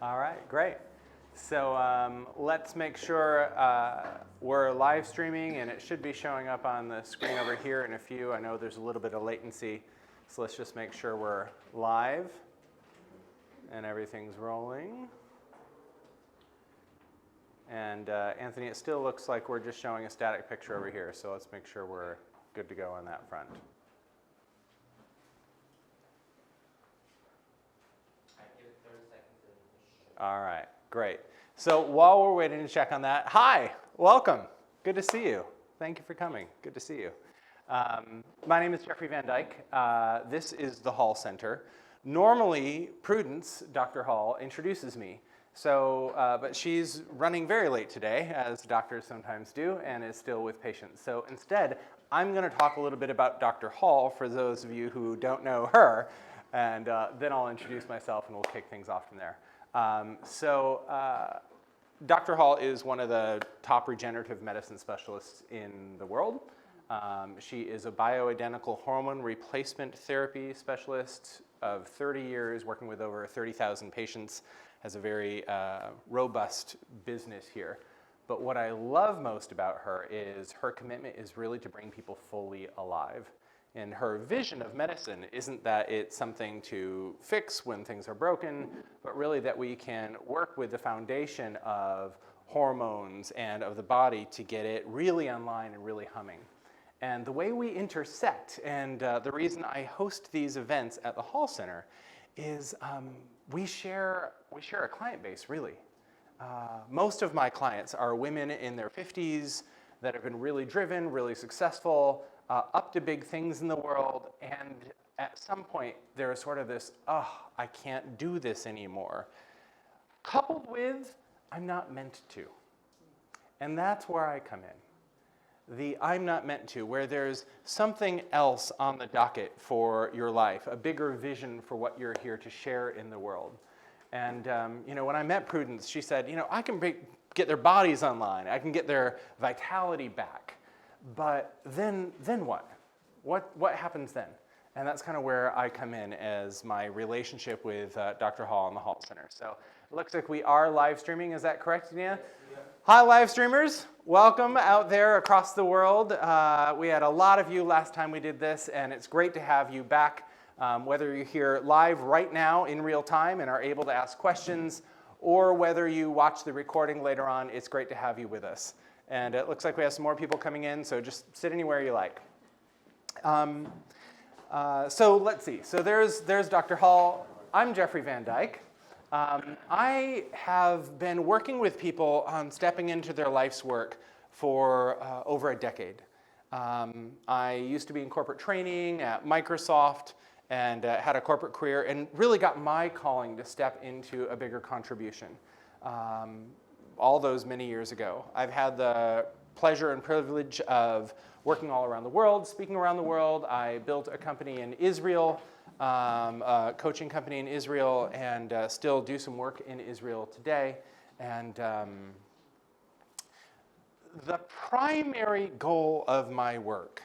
All right, great. So let's make sure we're live streaming, and it should be showing up on the screen over here in a few. I know there's a little bit of latency, so let's just make sure we're live and everything's rolling. And Anthony, it still looks like we're just showing a static picture over here, so let's make sure we're good to go on that front. All right, great. So while we're waiting to check on that, hi, welcome. Good to see you. Thank you for coming. Good to see you. My name is Jeffrey Van Dyke. This is the Hall Center. Normally, Prudence, Dr. Hall, introduces me. So, but she's running very late today, as doctors sometimes do, and is still with patients. So instead, I'm going to talk a little bit about Dr. Hall for those of you who don't know her, and then I'll introduce myself and we'll kick things off from there. Dr. Hall is one of the top regenerative medicine specialists in the world. She is a bioidentical hormone replacement therapy specialist of 30 years, working with over 30,000 patients, has a very robust business here. But what I love most about her is her commitment is really to bring people fully alive. And her vision of medicine isn't that it's something to fix when things are broken, but really that we can work with the foundation of hormones and of the body to get it really online and really humming. And the way we intersect, and the reason I host these events at the Hall Center, is we share a client base, really. Most of my clients are women in their 50s that have been really driven, really successful, up to big things in the world, and at some point there is sort of this, I can't do this anymore, coupled with, I'm not meant to. And that's where I come in. The I'm not meant to, where there's something else on the docket for your life, a bigger vision for what you're here to share in the world. And when I met Prudence, she said, I can get their bodies online, I can get their vitality back. But then what? What happens then? And that's kind of where I come in as my relationship with Dr. Hall and the Hall Center. So it looks like we are live streaming. Is that correct, Nia? Yeah. Hi, live streamers. Welcome out there across the world. We had a lot of you last time we did this, and it's great to have you back, whether you're here live right now in real time and are able to ask questions, or whether you watch the recording later on. It's great to have you with us. And it looks like we have some more people coming in, so just sit anywhere you like. So let's see. So there's Dr. Hall. I'm Jeffrey Van Dyke. I have been working with people on stepping into their life's work for over a decade. I used to be in corporate training at Microsoft and had a corporate career and really got my calling to step into a bigger contribution. All those many years ago. I've had the pleasure and privilege of working all around the world, speaking around the world. I built a company in Israel, a coaching company in Israel, and still do some work in Israel today. And the primary goal of my work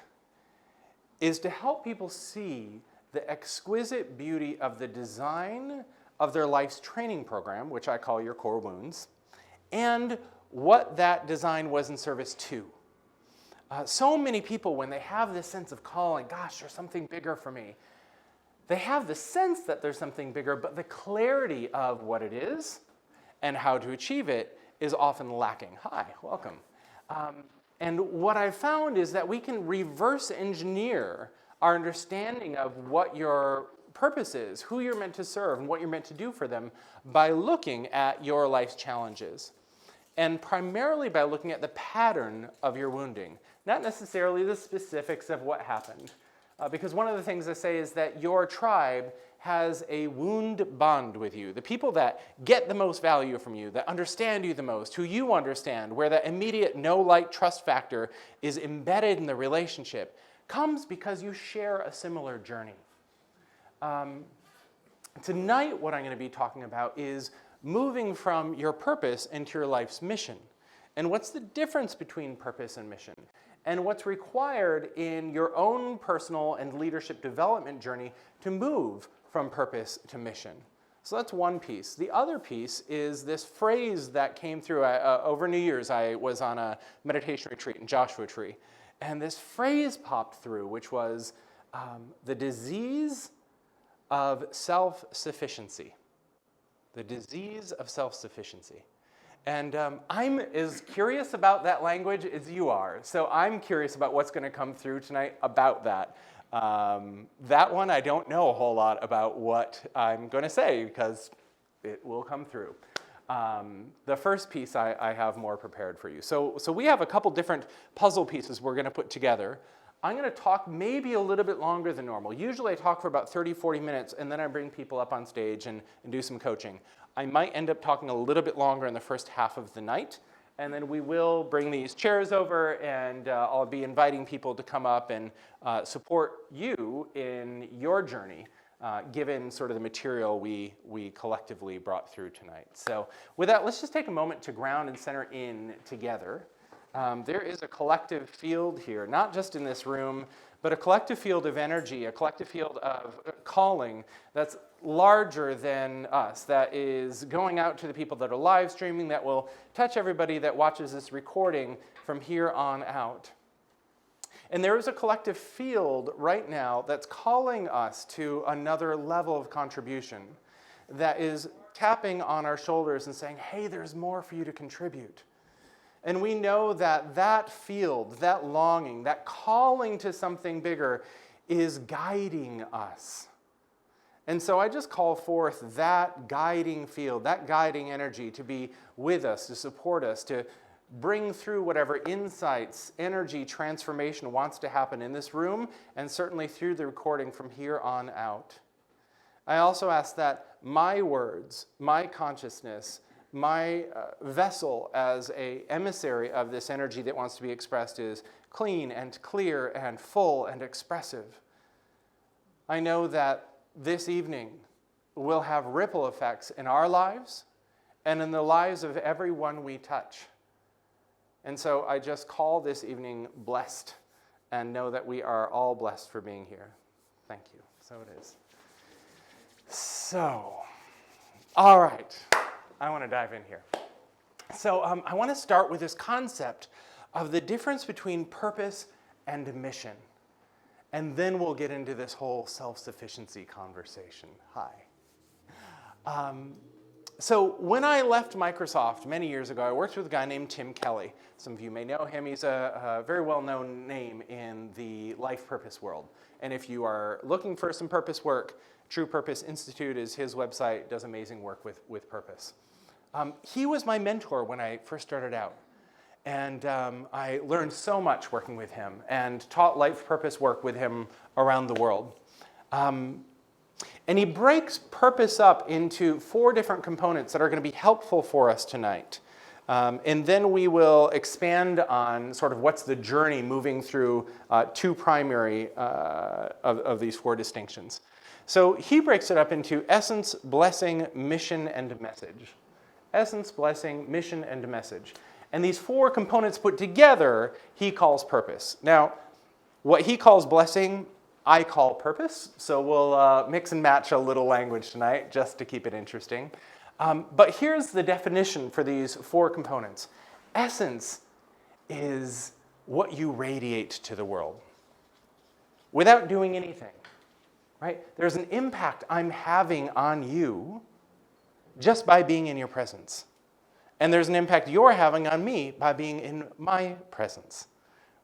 is to help people see the exquisite beauty of the design of their life's training program, which I call your core wounds, and what that design was in service to. So many people, when they have this sense of calling, gosh, there's something bigger for me, they have the sense that there's something bigger, but the clarity of what it is and how to achieve it is often lacking. Hi, welcome. And what I've found is that we can reverse engineer our understanding of what your purpose is, who you're meant to serve, and what you're meant to do for them by looking at your life's challenges. And primarily by looking at the pattern of your wounding, not necessarily the specifics of what happened. Because one of the things I say is that your tribe has a wound bond with you. The people that get the most value from you, that understand you the most, who you understand, where that immediate know-like trust factor is embedded in the relationship, comes because you share a similar journey. Tonight, what I'm going to be talking about is moving from your purpose into your life's mission. And what's the difference between purpose and mission? And what's required in your own personal and leadership development journey to move from purpose to mission. So that's one piece. The other piece is this phrase that came through over New Year's. I was on a meditation retreat in Joshua Tree, and this phrase popped through, which was the disease of self-sufficiency. The disease of self-sufficiency. And I'm as curious about that language as you are. So I'm curious about what's going to come through tonight about that. That one, I don't know a whole lot about what I'm going to say because it will come through. The first piece I have more prepared for you. So we have a couple different puzzle pieces we're going to put together. I'm going to talk maybe a little bit longer than normal. Usually I talk for about 30, 40 minutes, and then I bring people up on stage and do some coaching. I might end up talking a little bit longer in the first half of the night, and then we will bring these chairs over, and I'll be inviting people to come up and support you in your journey, given sort of the material we collectively brought through tonight. So with that, let's just take a moment to ground and center in together. There is a collective field here, not just in this room, but a collective field of energy, a collective field of calling that's larger than us, that is going out to the people that are live streaming, that will touch everybody that watches this recording from here on out. And there is a collective field right now that's calling us to another level of contribution, that is tapping on our shoulders and saying, hey, there's more for you to contribute. And we know that that field, that longing, that calling to something bigger is guiding us. And so I just call forth that guiding field, that guiding energy to be with us, to support us, to bring through whatever insights, energy, transformation wants to happen in this room, and certainly through the recording from here on out. I also ask that my words, my consciousness, my vessel as an emissary of this energy that wants to be expressed is clean and clear and full and expressive. I know that this evening will have ripple effects in our lives and in the lives of everyone we touch. And so I just call this evening blessed and know that we are all blessed for being here. Thank you. So it is. So, all right. I want to dive in here. So I want to start with this concept of the difference between purpose and mission. And then we'll get into this whole self-sufficiency conversation. Hi. So when I left Microsoft many years ago, I worked with a guy named Tim Kelly. Some of you may know him. He's a very well-known name in the life purpose world. And if you are looking for some purpose work, True Purpose Institute is his website, does amazing work with purpose. He was my mentor when I first started out. And I learned so much working with him and taught life purpose work with him around the world. And he breaks purpose up into 4 different components that are going to be helpful for us tonight. And then we will expand on sort of what's the journey moving through 2 primary of these 4 distinctions. So he breaks it up into essence, blessing, mission, and message. Essence, blessing, mission, and message. And these 4 components put together, he calls purpose. Now, what he calls blessing, I call purpose. So we'll mix and match a little language tonight just to keep it interesting. But here's the definition for these 4 components. Essence is what you radiate to the world without doing anything, right? There's an impact I'm having on you just by being in your presence. And there's an impact you're having on me by being in my presence,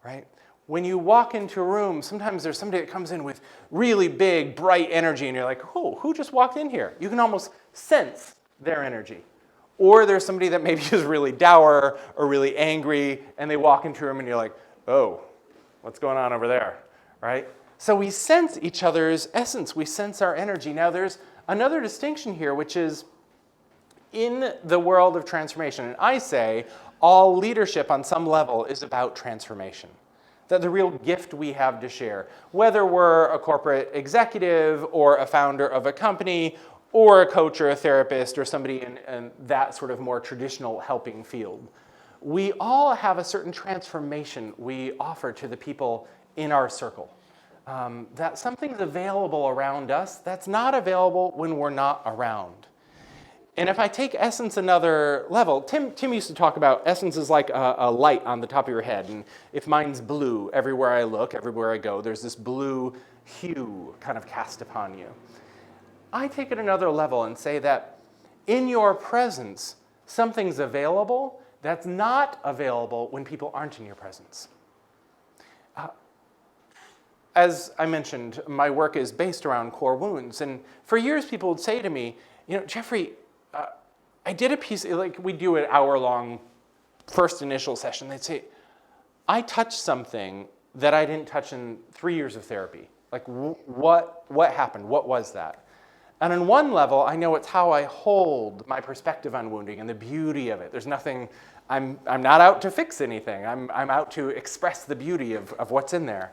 right? When you walk into a room, sometimes there's somebody that comes in with really big, bright energy, and you're like, oh, who just walked in here? You can almost sense their energy. Or there's somebody that maybe is really dour or really angry, and they walk into a room and you're like, oh, what's going on over there, right? So we sense each other's essence. We sense our energy. Now there's another distinction here, which is in the world of transformation, and I say all leadership on some level is about transformation. That the real gift we have to share, whether we're a corporate executive or a founder of a company or a coach or a therapist or somebody in that sort of more traditional helping field, we all have a certain transformation we offer to the people in our circle. That something's available around us that's not available when we're not around. And if I take essence another level, Tim used to talk about essence is like a light on the top of your head. And if mine's blue, everywhere I look, everywhere I go, there's this blue hue kind of cast upon you. I take it another level and say that in your presence, something's available that's not available when people aren't in your presence. As I mentioned, my work is based around core wounds. And for years, people would say to me, Jeffrey, I did a piece, like we do an hour-long first initial session. They'd say, I touched something that I didn't touch in 3 years of therapy. Like, what happened? What was that? And on one level, I know it's how I hold my perspective on wounding and the beauty of it. There's nothing, I'm not out to fix anything. I'm out to express the beauty of what's in there.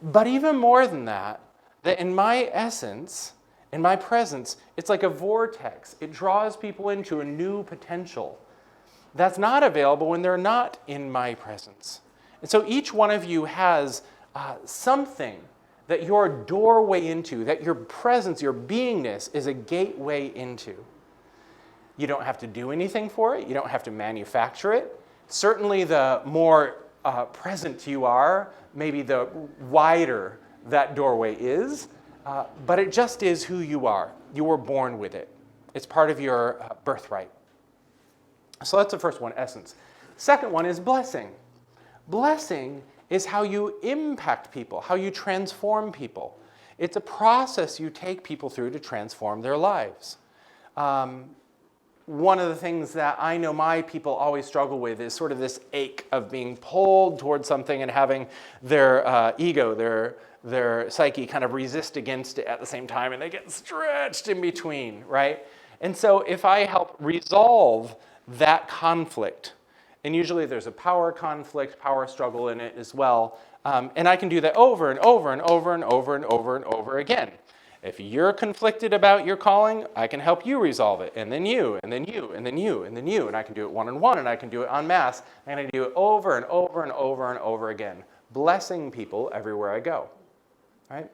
But even more than that in my essence, in my presence, it's like a vortex. It draws people into a new potential that's not available when they're not in my presence. And so each one of you has something that your doorway into, that your presence, your beingness is a gateway into. You don't have to do anything for it. You don't have to manufacture it. Certainly the more present you are, maybe the wider that doorway is, but it just is who you are. You were born with it. It's part of your birthright. So that's the first one, essence. Second one is blessing. Blessing is how you impact people, how you transform people. It's a process you take people through to transform their lives. One of the things that I know my people always struggle with is sort of this ache of being pulled towards something and having their ego, their psyche kind of resist against it at the same time, and they get stretched in between, right? And so if I help resolve that conflict, and usually there's a power conflict, power struggle in it as well, and I can do that over and over and over and over and over and over again. If you're conflicted about your calling, I can help you resolve it, and then you, and then you, and then you, and then you, and I can do it one-on-one, and I can do it en masse, and I can do it over and over and over and over again, blessing people everywhere I go, right?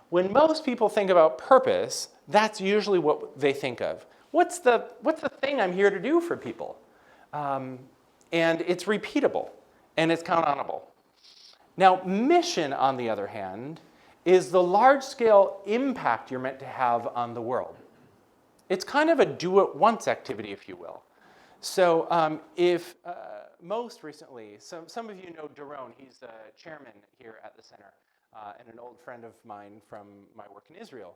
When most people think about purpose, that's usually what they think of. What's the thing I'm here to do for people? And it's repeatable, and it's countable. Now, mission, on the other hand, is the large-scale impact you're meant to have on the world. It's kind of a do-it-once activity, if you will. So if most recently, some of you know Daron, he's the chairman here at the center, and an old friend of mine from my work in Israel.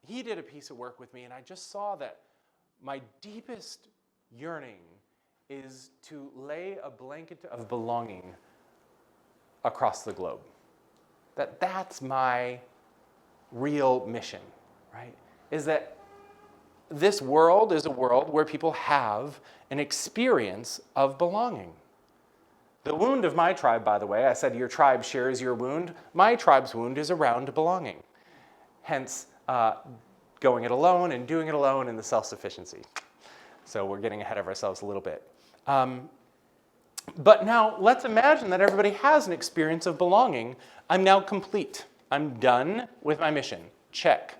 He did a piece of work with me, and I just saw that my deepest yearning is to lay a blanket of belonging across the globe. That's my real mission, right? Is that this world is a world where people have an experience of belonging. The wound of my tribe, by the way, I said your tribe shares your wound. My tribe's wound is around belonging. Hence, going it alone and doing it alone and the self-sufficiency. So we're getting ahead of ourselves a little bit. But now let's imagine that everybody has an experience of belonging. I'm now complete. I'm done with my mission. Check.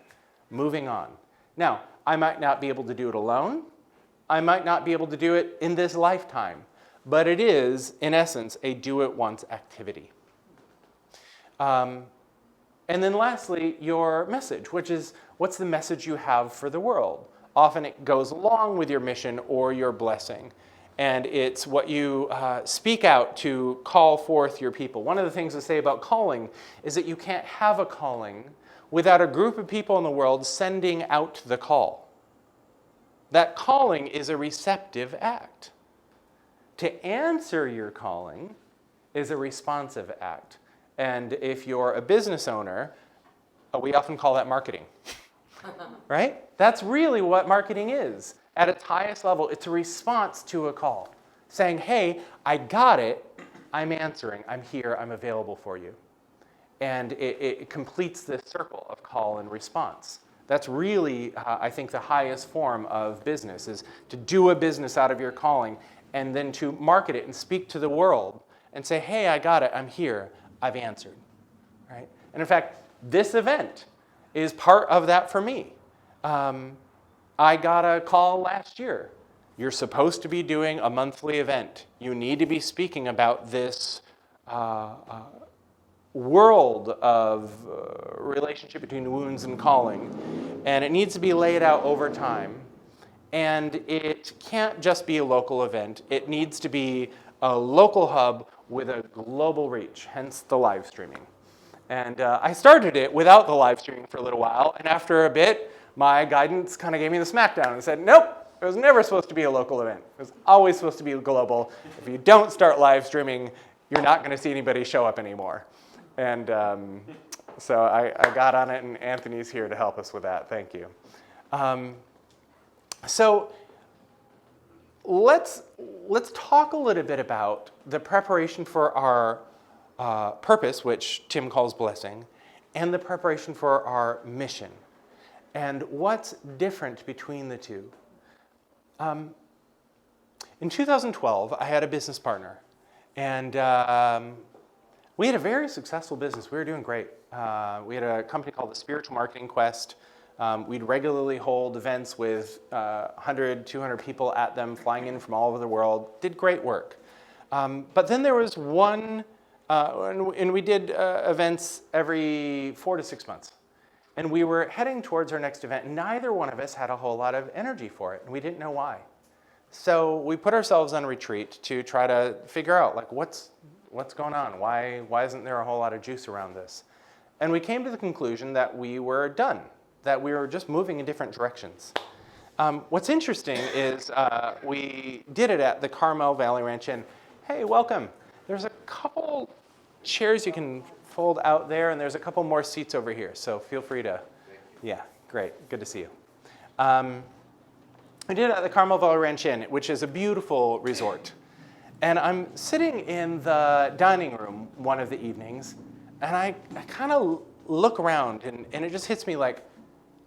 Moving on. Now, I might not be able to do it alone. I might not be able to do it in this lifetime. But it is, in essence, a do-it-once activity. And then lastly, your message, which is what's the message you have for the world? Often it goes along with your mission or your blessing. And it's what you speak out to call forth your people. One of the things to say about calling is that you can't have a calling without a group of people in the world sending out the call. That calling is a receptive act. To answer your calling is a responsive act. And if you're a business owner, we often call that marketing, right? That's really what marketing is. At its highest level, it's a response to a call, saying, hey, I got it, I'm answering, I'm here, I'm available for you. And it completes this circle of call and response. That's really, I think, the highest form of business, is to do a business out of your calling and then to market it and speak to the world and say, hey, I got it, I'm here, I've answered, right? And in fact, this event is part of that for me. I got a call last year. You're supposed to be doing a monthly event. You need to be speaking about this world of relationship between wounds and calling. And it needs to be laid out over time. And it can't just be a local event. It needs to be a local hub with a global reach, hence the live streaming. And I started it without the live streaming for a little while. And after a bit, my guidance kind of gave me the smackdown and said, nope, it was never supposed to be a local event. It was always supposed to be global. If you don't start live streaming, you're not going to see anybody show up anymore. And so I got on it, and Anthony's here to help us with that. Thank you. So let's talk a little bit about the preparation for our purpose, which Tim calls blessing, and the preparation for our mission, and what's different between the two. In 2012, I had a business partner, and we had a very successful business. We were doing great. We had a company called the Spiritual Marketing Quest. We'd regularly hold events with 100, 200 people at them, flying in from all over the world. Did great work. But then there was one, and we did events every 4 to 6 months. And we were heading towards our next event. Neither one of us had a whole lot of energy for it, and we didn't know why. So we put ourselves on retreat to try to figure out, like, what's going on? Why isn't there a whole lot of juice around this? And we came to the conclusion that we were done, that we were just moving in different directions. What's interesting is we did it at the Carmel Valley Ranch Inn. Hey, welcome. There's a couple chairs you can fold out there, and there's a couple more seats over here, so feel free to, yeah, great, good to see you. I did it at the Carmel Valley Ranch Inn, which is a beautiful resort. And I'm sitting in the dining room one of the evenings, and I kind of look around, and it just hits me like,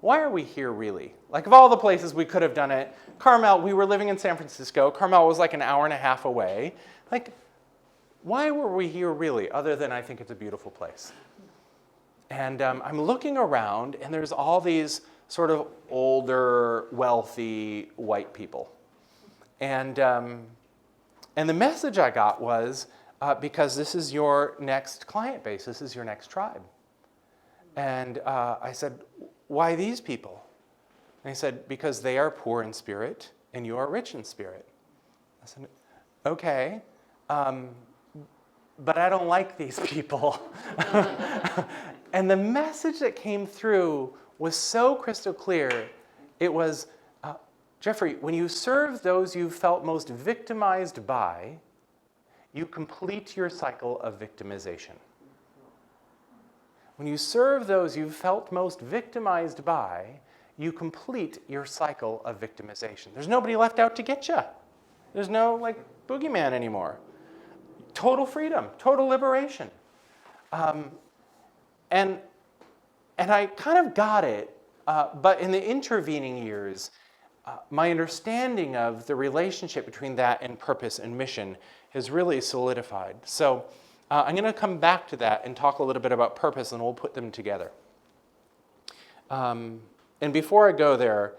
why are we here really? Like, of all the places we could have done it, Carmel, we were living in San Francisco. Carmel was like an hour and a half away. Like, why were we here really, other than I think it's a beautiful place? And I'm looking around, and there's all these sort of older, wealthy white people. And the message I got was, because this is your next client base, this is your next tribe. And I said, why these people? And he said, because they are poor in spirit, and you are rich in spirit. I said, okay. But I don't like these people. And the message that came through was so crystal clear. It was, Jeffrey, when you serve those you felt most victimized by, you complete your cycle of victimization. When you serve those you felt most victimized by, you complete your cycle of victimization. There's nobody left out to get you. There's no, like, boogeyman anymore. Total freedom, total liberation. And I kind of got it, but in the intervening years, my understanding of the relationship between that and purpose and mission has really solidified. So I'm going to come back to that and talk a little bit about purpose, and we'll put them together. And before I go there,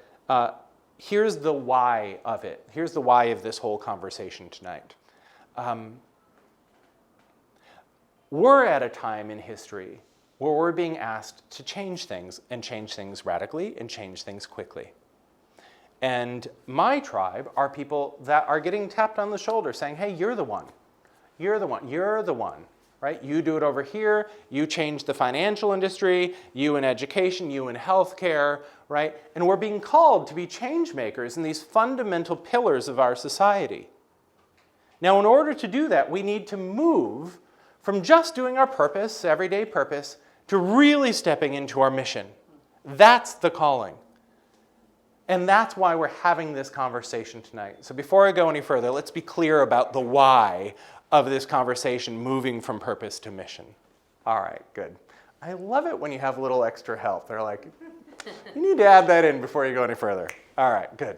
here's the why of it. Here's the why of this whole conversation tonight. We're at a time in history where we're being asked to change things, and change things radically, and change things quickly. And my tribe are people that are getting tapped on the shoulder saying, hey, you're the one. You're the one. You're the one, right? You do it over here. You change the financial industry. You in education. You in healthcare, right? And we're being called to be change makers in these fundamental pillars of our society. Now, in order to do that, we need to move from just doing our purpose, everyday purpose, to really stepping into our mission. That's the calling. And that's why we're having this conversation tonight. So before I go any further, let's be clear about the why of this conversation, moving from purpose to mission. All right, good. I love it when you have a little extra help. They're like, you need to add that in before you go any further. All right, good.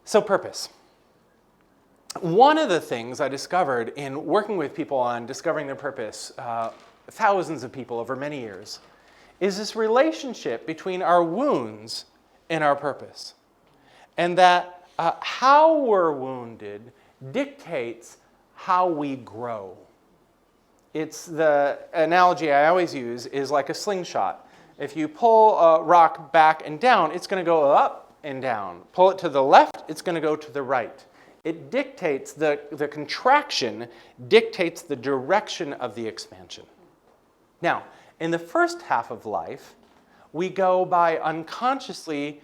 So purpose. One of the things I discovered in working with people on discovering their purpose, thousands of people over many years, is this relationship between our wounds in our purpose. And that how we're wounded dictates how we grow. It's the analogy I always use is like a slingshot. If you pull a rock back and down, it's going to go up and down. Pull it to the left, it's going to go to the right. It dictates, the contraction dictates the direction of the expansion. Now, in the first half of life, we go by unconsciously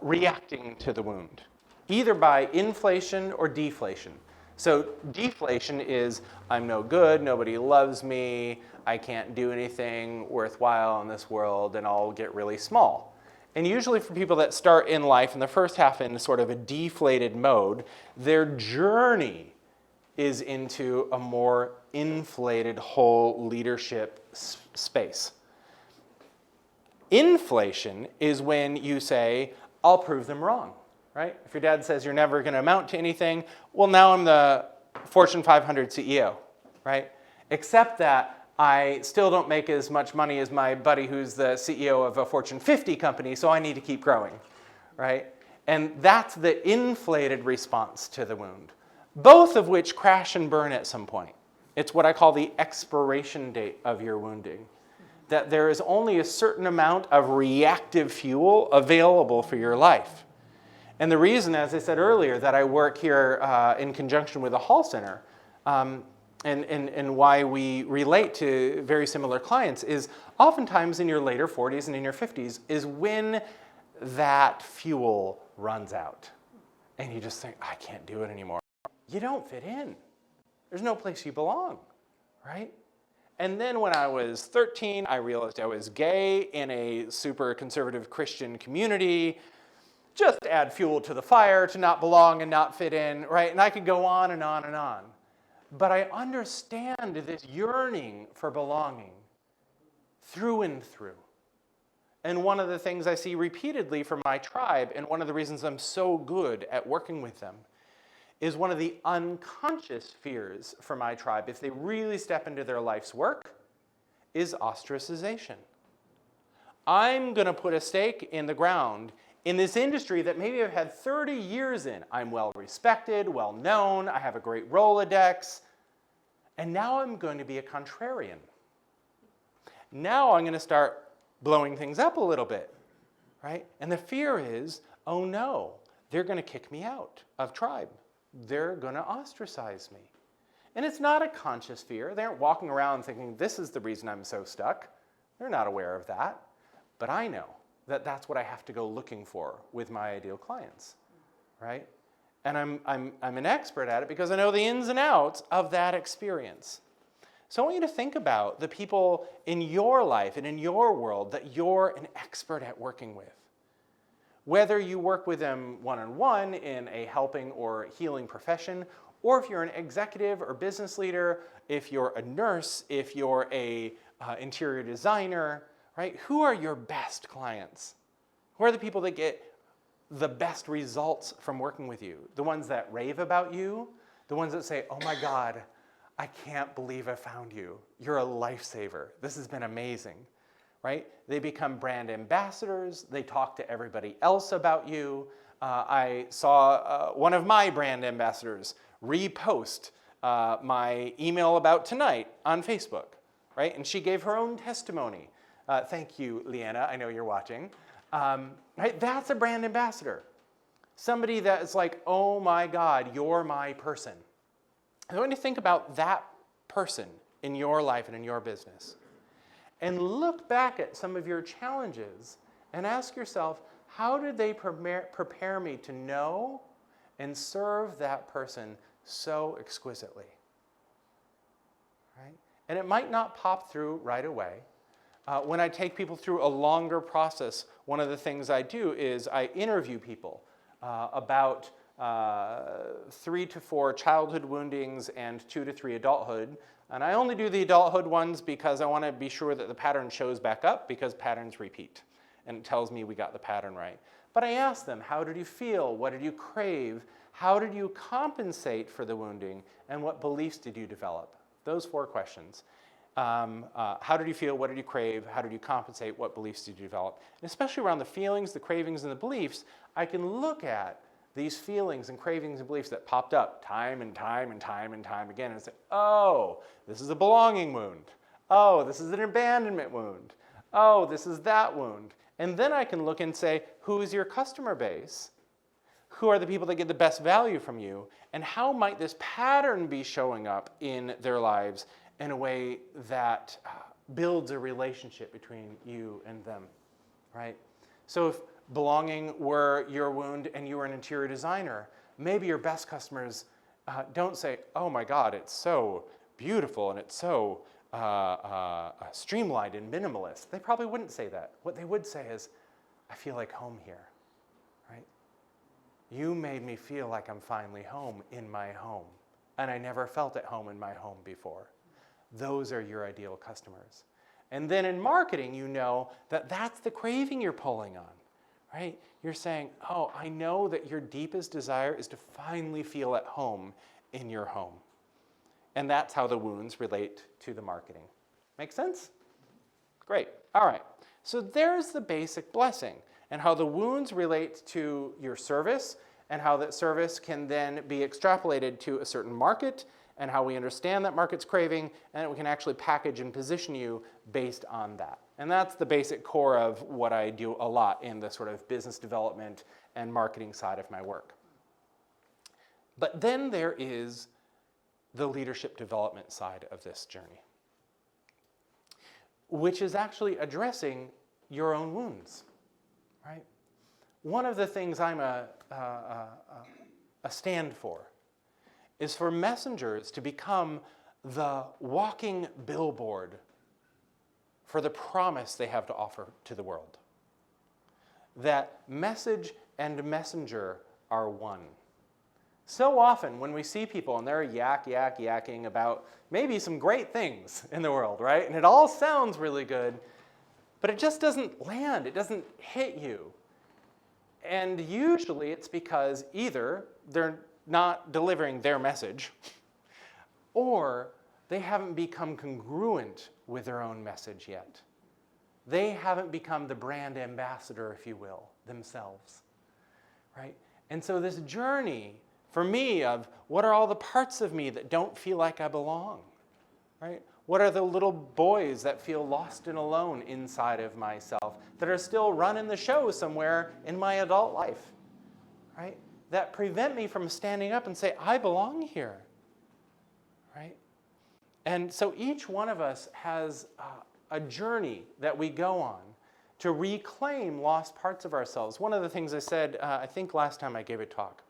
reacting to the wound, either by inflation or deflation. So deflation is, I'm no good, nobody loves me, I can't do anything worthwhile in this world, and I'll get really small. And usually for people that start in life in the first half in sort of a deflated mode, their journey is into a more inflated whole leadership space. Inflation is when you say, I'll prove them wrong, right? If your dad says you're never going to amount to anything, well, now I'm the Fortune 500 CEO, right? Except that I still don't make as much money as my buddy who's the CEO of a Fortune 50 company, so I need to keep growing, right? And that's the inflated response to the wound, both of which crash and burn at some point. It's what I call the expiration date of your wounding, that there is only a certain amount of reactive fuel available for your life. And the reason, as I said earlier, that I work here in conjunction with the Hall Center, and why we relate to very similar clients is oftentimes in your later 40s and in your 50s is when that fuel runs out. And you just think, I can't do it anymore. You don't fit in. There's no place you belong, right? And then when I was 13, I realized I was gay in a super conservative Christian community. Just add fuel to the fire to not belong and not fit in, right? And I could go on and on and on. But I understand this yearning for belonging through and through. And one of the things I see repeatedly from my tribe, and one of the reasons I'm so good at working with them, is one of the unconscious fears for my tribe, if they really step into their life's work, is ostracization. I'm going to put a stake in the ground in this industry that maybe I've had 30 years in. I'm well respected, well known, I have a great Rolodex, and now I'm going to be a contrarian. Now I'm going to start blowing things up a little bit, right? And the fear is, oh no, they're going to kick me out of tribe. They're going to ostracize me. And it's not a conscious fear. They aren't walking around thinking, this is the reason I'm so stuck. They're not aware of that. But I know that that's what I have to go looking for with my ideal clients, right? And I'm an expert at it because I know the ins and outs of that experience. So I want you to think about the people in your life and in your world that you're an expert at working with. Whether you work with them one-on-one in a helping or healing profession, or if you're an executive or business leader, if you're a nurse, if you're a interior designer, right? Who are your best clients? Who are the people that get the best results from working with you? The ones that rave about you? The ones that say, oh my God, I can't believe I found you. You're a lifesaver. This has been amazing, right? They become brand ambassadors. They talk to everybody else about you. I saw one of my brand ambassadors repost my email about tonight on Facebook, right? And she gave her own testimony. Thank you, Leanna. I know you're watching. Right? That's a brand ambassador. Somebody that is like, oh my God, you're my person. I want you to think about that person in your life and in your business. And look back at some of your challenges and ask yourself, how did they prepare me to know and serve that person so exquisitely? Right? And it might not pop through right away. When I take people through a longer process, one of the things I do is I interview people about 3 to 4 childhood woundings and 2 to 3 adulthood. And I only do the adulthood ones because I want to be sure that the pattern shows back up, because patterns repeat. And it tells me we got the pattern right. But I ask them, how did you feel? What did you crave? How did you compensate for the wounding? And what beliefs did you develop? Those 4 questions. How did you feel? What did you crave? How did you compensate? What beliefs did you develop? And especially around the feelings, the cravings, and the beliefs, I can look at these feelings and cravings and beliefs that popped up time and time and time and time again and say, oh, this is a belonging wound. Oh, this is an abandonment wound. Oh, this is that wound. And then I can look and say, who is your customer base? Who are the people that get the best value from you? And how might this pattern be showing up in their lives in a way that builds a relationship between you and them, right? So if belonging were your wound and you were an interior designer, maybe your best customers don't say, oh my God, it's so beautiful and it's so streamlined and minimalist. They probably wouldn't say that. What they would say is, I feel like home here, right? You made me feel like I'm finally home in my home, and I never felt at home in my home before. Those are your ideal customers. And then in marketing, you know that that's the craving you're pulling on, right? You're saying, oh, I know that your deepest desire is to finally feel at home in your home. And that's how the wounds relate to the marketing. Make sense? Great. All right. So there's the basic blessing and how the wounds relate to your service and how that service can then be extrapolated to a certain market and how we understand that market's craving and that we can actually package and position you based on that. And that's the basic core of what I do a lot in the sort of business development and marketing side of my work. But then there is the leadership development side of this journey, which is actually addressing your own wounds, right? One of the things I'm a stand for is for messengers to become the walking billboard for the promise they have to offer to the world. That message and messenger are one. So often when we see people and they're yakking about maybe some great things in the world, right? And it all sounds really good, but it just doesn't land. It doesn't hit you. And usually it's because either they're not delivering their message or they haven't become congruent with their own message yet. They haven't become the brand ambassador, if you will, themselves, right? And so this journey for me of what are all the parts of me that don't feel like I belong, right? What are the little boys that feel lost and alone inside of myself that are still running the show somewhere in my adult life, right? That prevent me from standing up and say, I belong here, right? And so each one of us has a journey that we go on to reclaim lost parts of ourselves. One of the things I said, I think last time I gave a talk,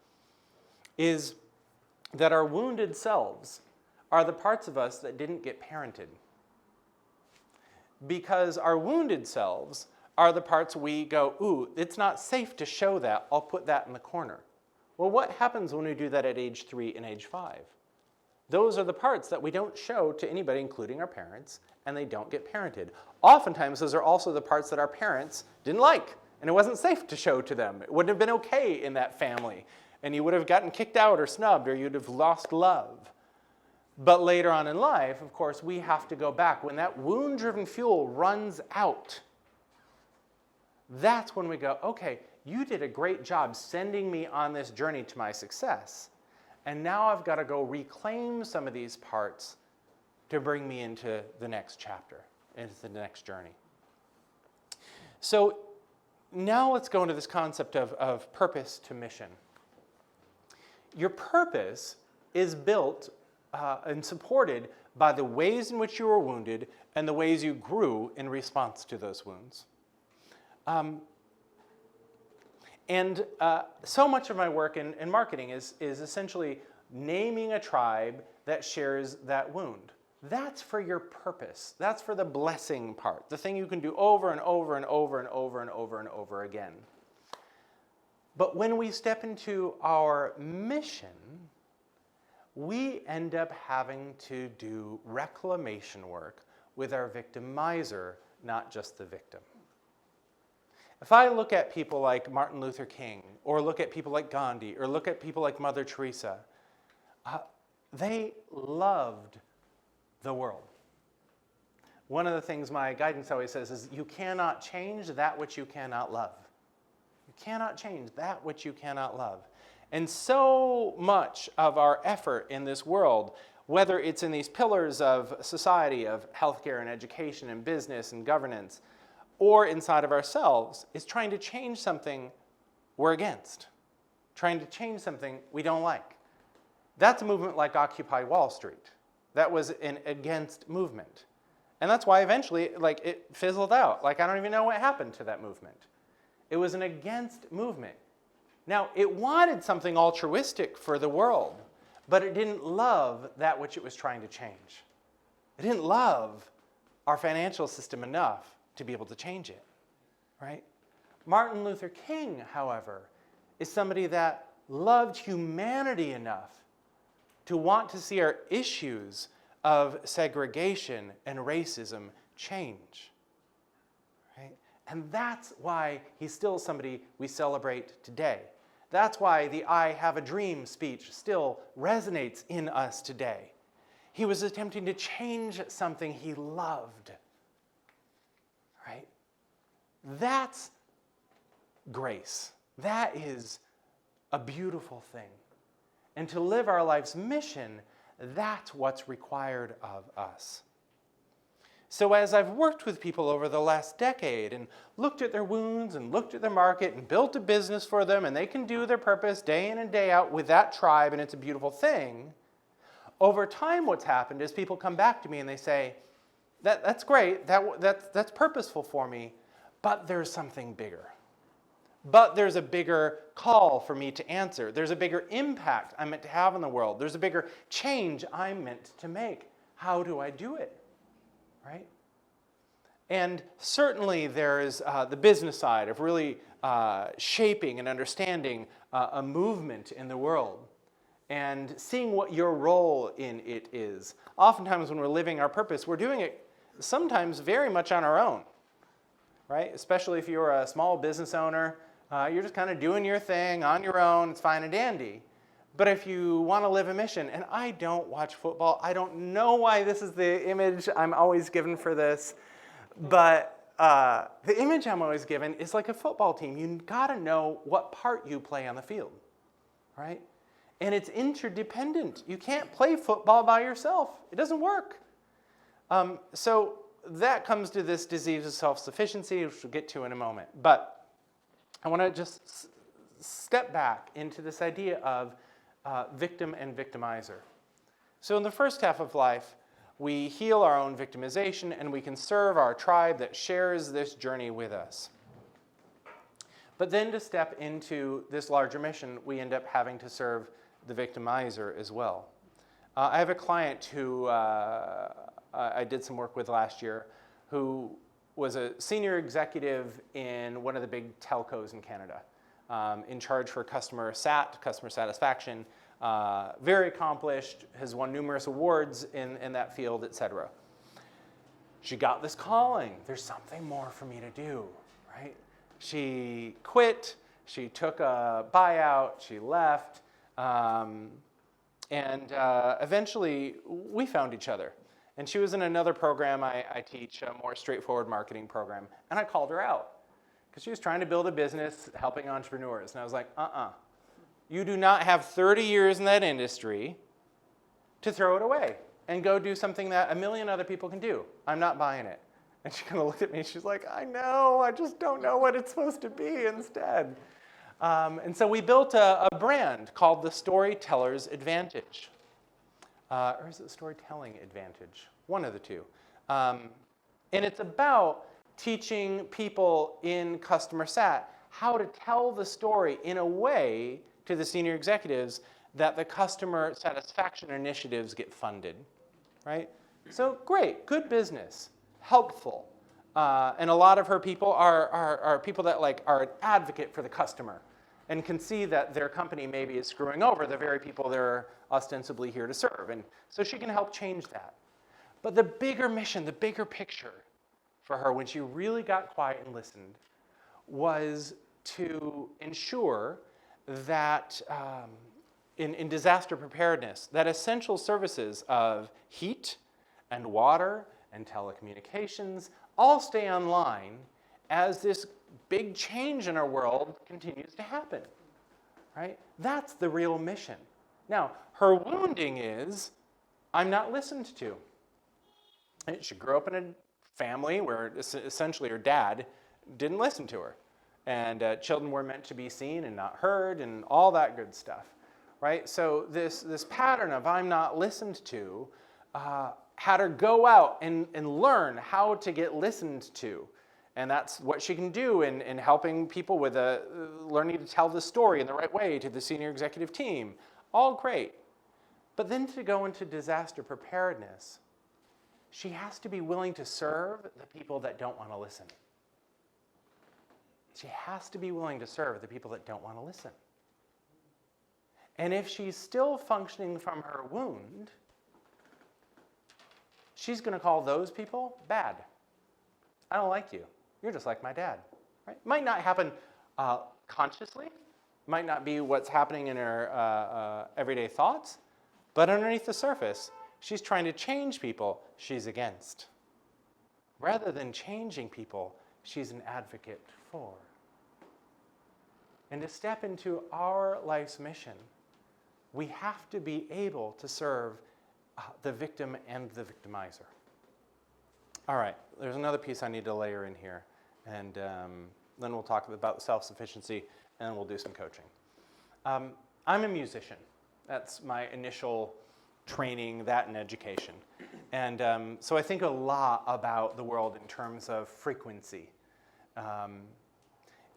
is that our wounded selves are the parts of us that didn't get parented. Because our wounded selves are the parts we go, ooh, it's not safe to show that, I'll put that in the corner. Well, what happens when we do that at age 3 and age 5? Those are the parts that we don't show to anybody, including our parents, and they don't get parented. Oftentimes, those are also the parts that our parents didn't like, and it wasn't safe to show to them. It wouldn't have been okay in that family, and you would have gotten kicked out or snubbed, or you'd have lost love. But later on in life, of course, we have to go back. When that wound-driven fuel runs out, that's when we go, okay, you did a great job sending me on this journey to my success. And now I've got to go reclaim some of these parts to bring me into the next chapter, into the next journey. So now let's go into this concept of purpose to mission. Your purpose is built and supported by the ways in which you were wounded and the ways you grew in response to those wounds. And so much of my work in marketing is essentially naming a tribe that shares that wound. That's for your purpose. That's for the blessing part, the thing you can do over and over and over and over and over and over again. But when we step into our mission, we end up having to do reclamation work with our victimizer, not just the victim. If I look at people like Martin Luther King, or look at people like Gandhi, or look at people like Mother Teresa, they loved the world. one of the things my guidance always says is you cannot change that which you cannot love. You cannot change that which you cannot love. And so much of our effort in this world, whether it's in these pillars of society, of healthcare and education and business and governance, or inside of ourselves, is trying to change something we're against, trying to change something we don't like. That's a movement like Occupy Wall Street. That was an against movement. And that's why eventually, it fizzled out. I don't even know what happened to that movement. It was an against movement. Now, it wanted something altruistic for the world, but it didn't love that which it was trying to change. It didn't love our financial system enough to be able to change it, right? Martin Luther King, however, is somebody that loved humanity enough to want to see our issues of segregation and racism change, right? And that's why he's still somebody we celebrate today. That's why the I Have a Dream speech still resonates in us today. He was attempting to change something he loved, right? That's grace. That is a beautiful thing. And to live our life's mission, that's what's required of us. So as I've worked with people over the last decade and looked at their wounds and looked at their market and built a business for them, and they can do their purpose day in and day out with that tribe, and it's a beautiful thing, over time what's happened is people come back to me and they say, that's great, that's purposeful for me, but there's something bigger. But there's a bigger call for me to answer. There's a bigger impact I'm meant to have in the world. There's a bigger change I'm meant to make. How do I do it? Right? And certainly there's the business side of really shaping and understanding a movement in the world and seeing what your role in it is. Oftentimes when we're living our purpose, we're doing it sometimes very much on our own, right? Especially if you're a small business owner, you're just kind of doing your thing on your own, it's fine and dandy. But if you want to live a mission, and I don't watch football, I don't know why this is the image I'm always given for this, but the image I'm always given is like a football team. You gotta know what part you play on the field, right? And it's interdependent. You can't play football by yourself. It doesn't work. So that comes to this disease of self-sufficiency, which we'll get to in a moment. But I want to just step back into this idea of victim and victimizer. So in the first half of life, we heal our own victimization and we can serve our tribe that shares this journey with us. But then to step into this larger mission, we end up having to serve the victimizer as well. I have a client who I did some work with last year who was a senior executive in one of the big telcos in Canada, in charge for customer satisfaction, very accomplished, has won numerous awards in that field, etc. She got this calling. There's something more for me to do, right? She quit. She took a buyout. She left. Eventually, we found each other. And she was in another program I teach, a more straightforward marketing program. And I called her out because she was trying to build a business helping entrepreneurs. And I was like, you do not have 30 years in that industry to throw it away and go do something that a million other people can do. I'm not buying it. And she kind of looked at me. She's like, I know. I just don't know what it's supposed to be instead. And so we built a brand called the Storyteller's Advantage. Or is it Storytelling Advantage? One of the two. And it's about teaching people in customer sat how to tell the story in a way to the senior executives that the customer satisfaction initiatives get funded, right? So great, good business, helpful. And a lot of her people are people that are an advocate for the customer and can see that their company maybe is screwing over the very people they're ostensibly here to serve. And so she can help change that. But the bigger mission, the bigger picture for her when she really got quiet and listened was to ensure that in disaster preparedness, that essential services of heat and water and telecommunications all stay online as this big change in our world continues to happen, right? That's the real mission. Now, her wounding is, I'm not listened to. And she grew up in a family where essentially her dad didn't listen to her. And children were meant to be seen and not heard and all that good stuff, right? So this pattern of I'm not listened to had her go out and learn how to get listened to. And that's what she can do in helping people with learning to tell the story in the right way to the senior executive team. All great. But then to go into disaster preparedness, she has to be willing to serve the people that don't want to listen. She has to be willing to serve the people that don't want to listen. And if she's still functioning from her wound, she's going to call those people bad. I don't like you. You're just like my dad. Right? Might not happen consciously. Might not be what's happening in her everyday thoughts. But underneath the surface, she's trying to change people she's against. Rather than changing people, she's an advocate for. And to step into our life's mission, we have to be able to serve the victim and the victimizer. All right, there's another piece I need to layer in here, and then we'll talk about self-sufficiency, and then we'll do some coaching. I'm a musician. That's my initial training, that and education. And so I think a lot about the world in terms of frequency.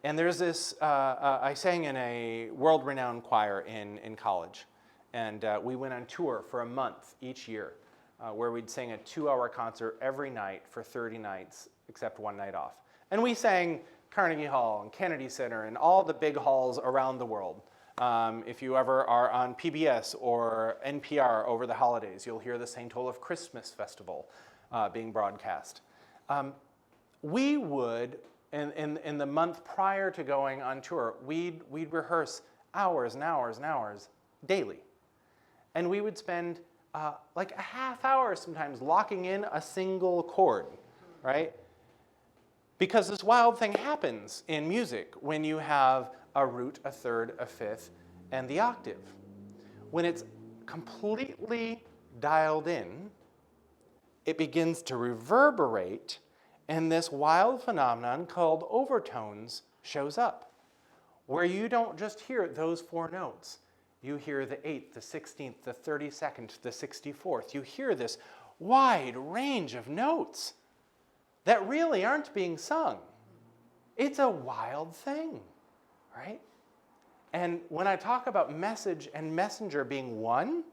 And there's this, I sang in a world-renowned choir in college. And we went on tour for a month each year, where we'd sing a 2-hour concert every night for 30 nights, except one night off. And we sang Carnegie Hall and Kennedy Center and all the big halls around the world. If you ever are on PBS or NPR over the holidays, you'll hear the St. Olaf Christmas Festival being broadcast. We would, in the month prior to going on tour, we'd rehearse hours and hours and hours daily. And we would spend like a half hour sometimes locking in a single chord, right? Because this wild thing happens in music when you have a root, a third, a fifth, and the octave. When it's completely dialed in, it begins to reverberate, and this wild phenomenon called overtones shows up, where you don't just hear those 4 notes. You hear the 8th, the 16th, the 32nd, the 64th. You hear this wide range of notes that really aren't being sung. It's a wild thing, right? And when I talk about message and messenger being one,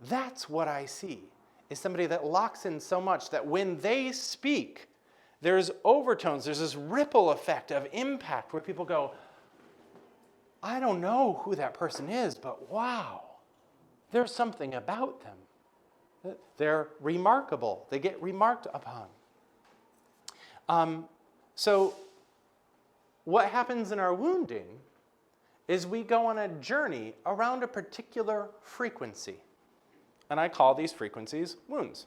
that's what I see, is somebody that locks in so much that when they speak, there's overtones, there's this ripple effect of impact where people go, I don't know who that person is, but wow, there's something about them. They're remarkable. They get remarked upon. So what happens in our wounding is we go on a journey around a particular frequency. And I call these frequencies wounds.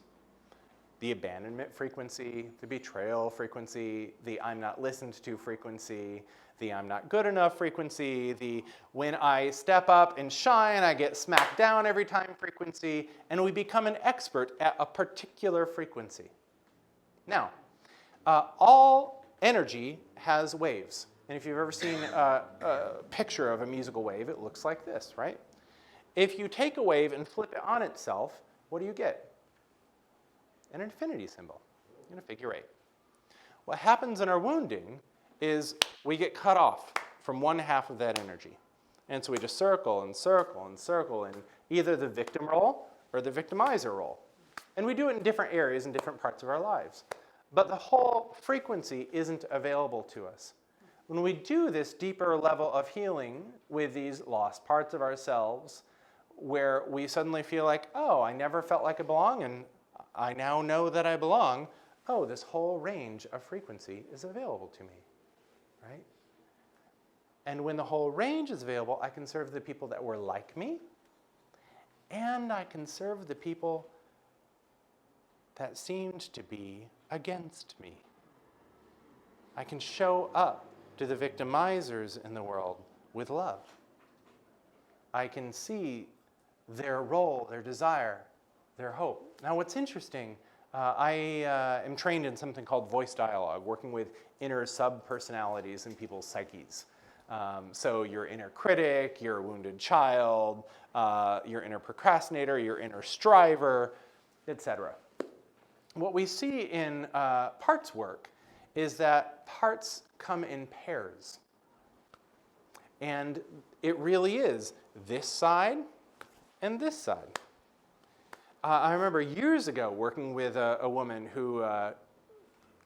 The abandonment frequency, the betrayal frequency, the I'm not listened to frequency, the I'm not good enough frequency, the when I step up and shine, I get smacked down every time frequency, and we become an expert at a particular frequency. Now, all energy has waves. And if you've ever seen a picture of a musical wave, it looks like this, right? If you take a wave and flip it on itself, what do you get? An infinity symbol in a figure 8. What happens in our wounding is we get cut off from one half of that energy. And so we just circle and circle and circle in either the victim role or the victimizer role. And we do it in different areas in different parts of our lives. But the whole frequency isn't available to us. When we do this deeper level of healing with these lost parts of ourselves, where we suddenly feel like, oh, I never felt like I belong, and I now know that I belong, oh, this whole range of frequency is available to me, right? And when the whole range is available, I can serve the people that were like me, and I can serve the people that seemed to be against me. I can show up to the victimizers in the world with love. I can see their role, their desire, their hope. Now, what's interesting, I am trained in something called voice dialogue, working with inner sub-personalities in people's psyches. So your inner critic, your wounded child, your inner procrastinator, your inner striver, etc. What we see in parts work is that parts come in pairs. And it really is this side and this side. I remember years ago working with a woman who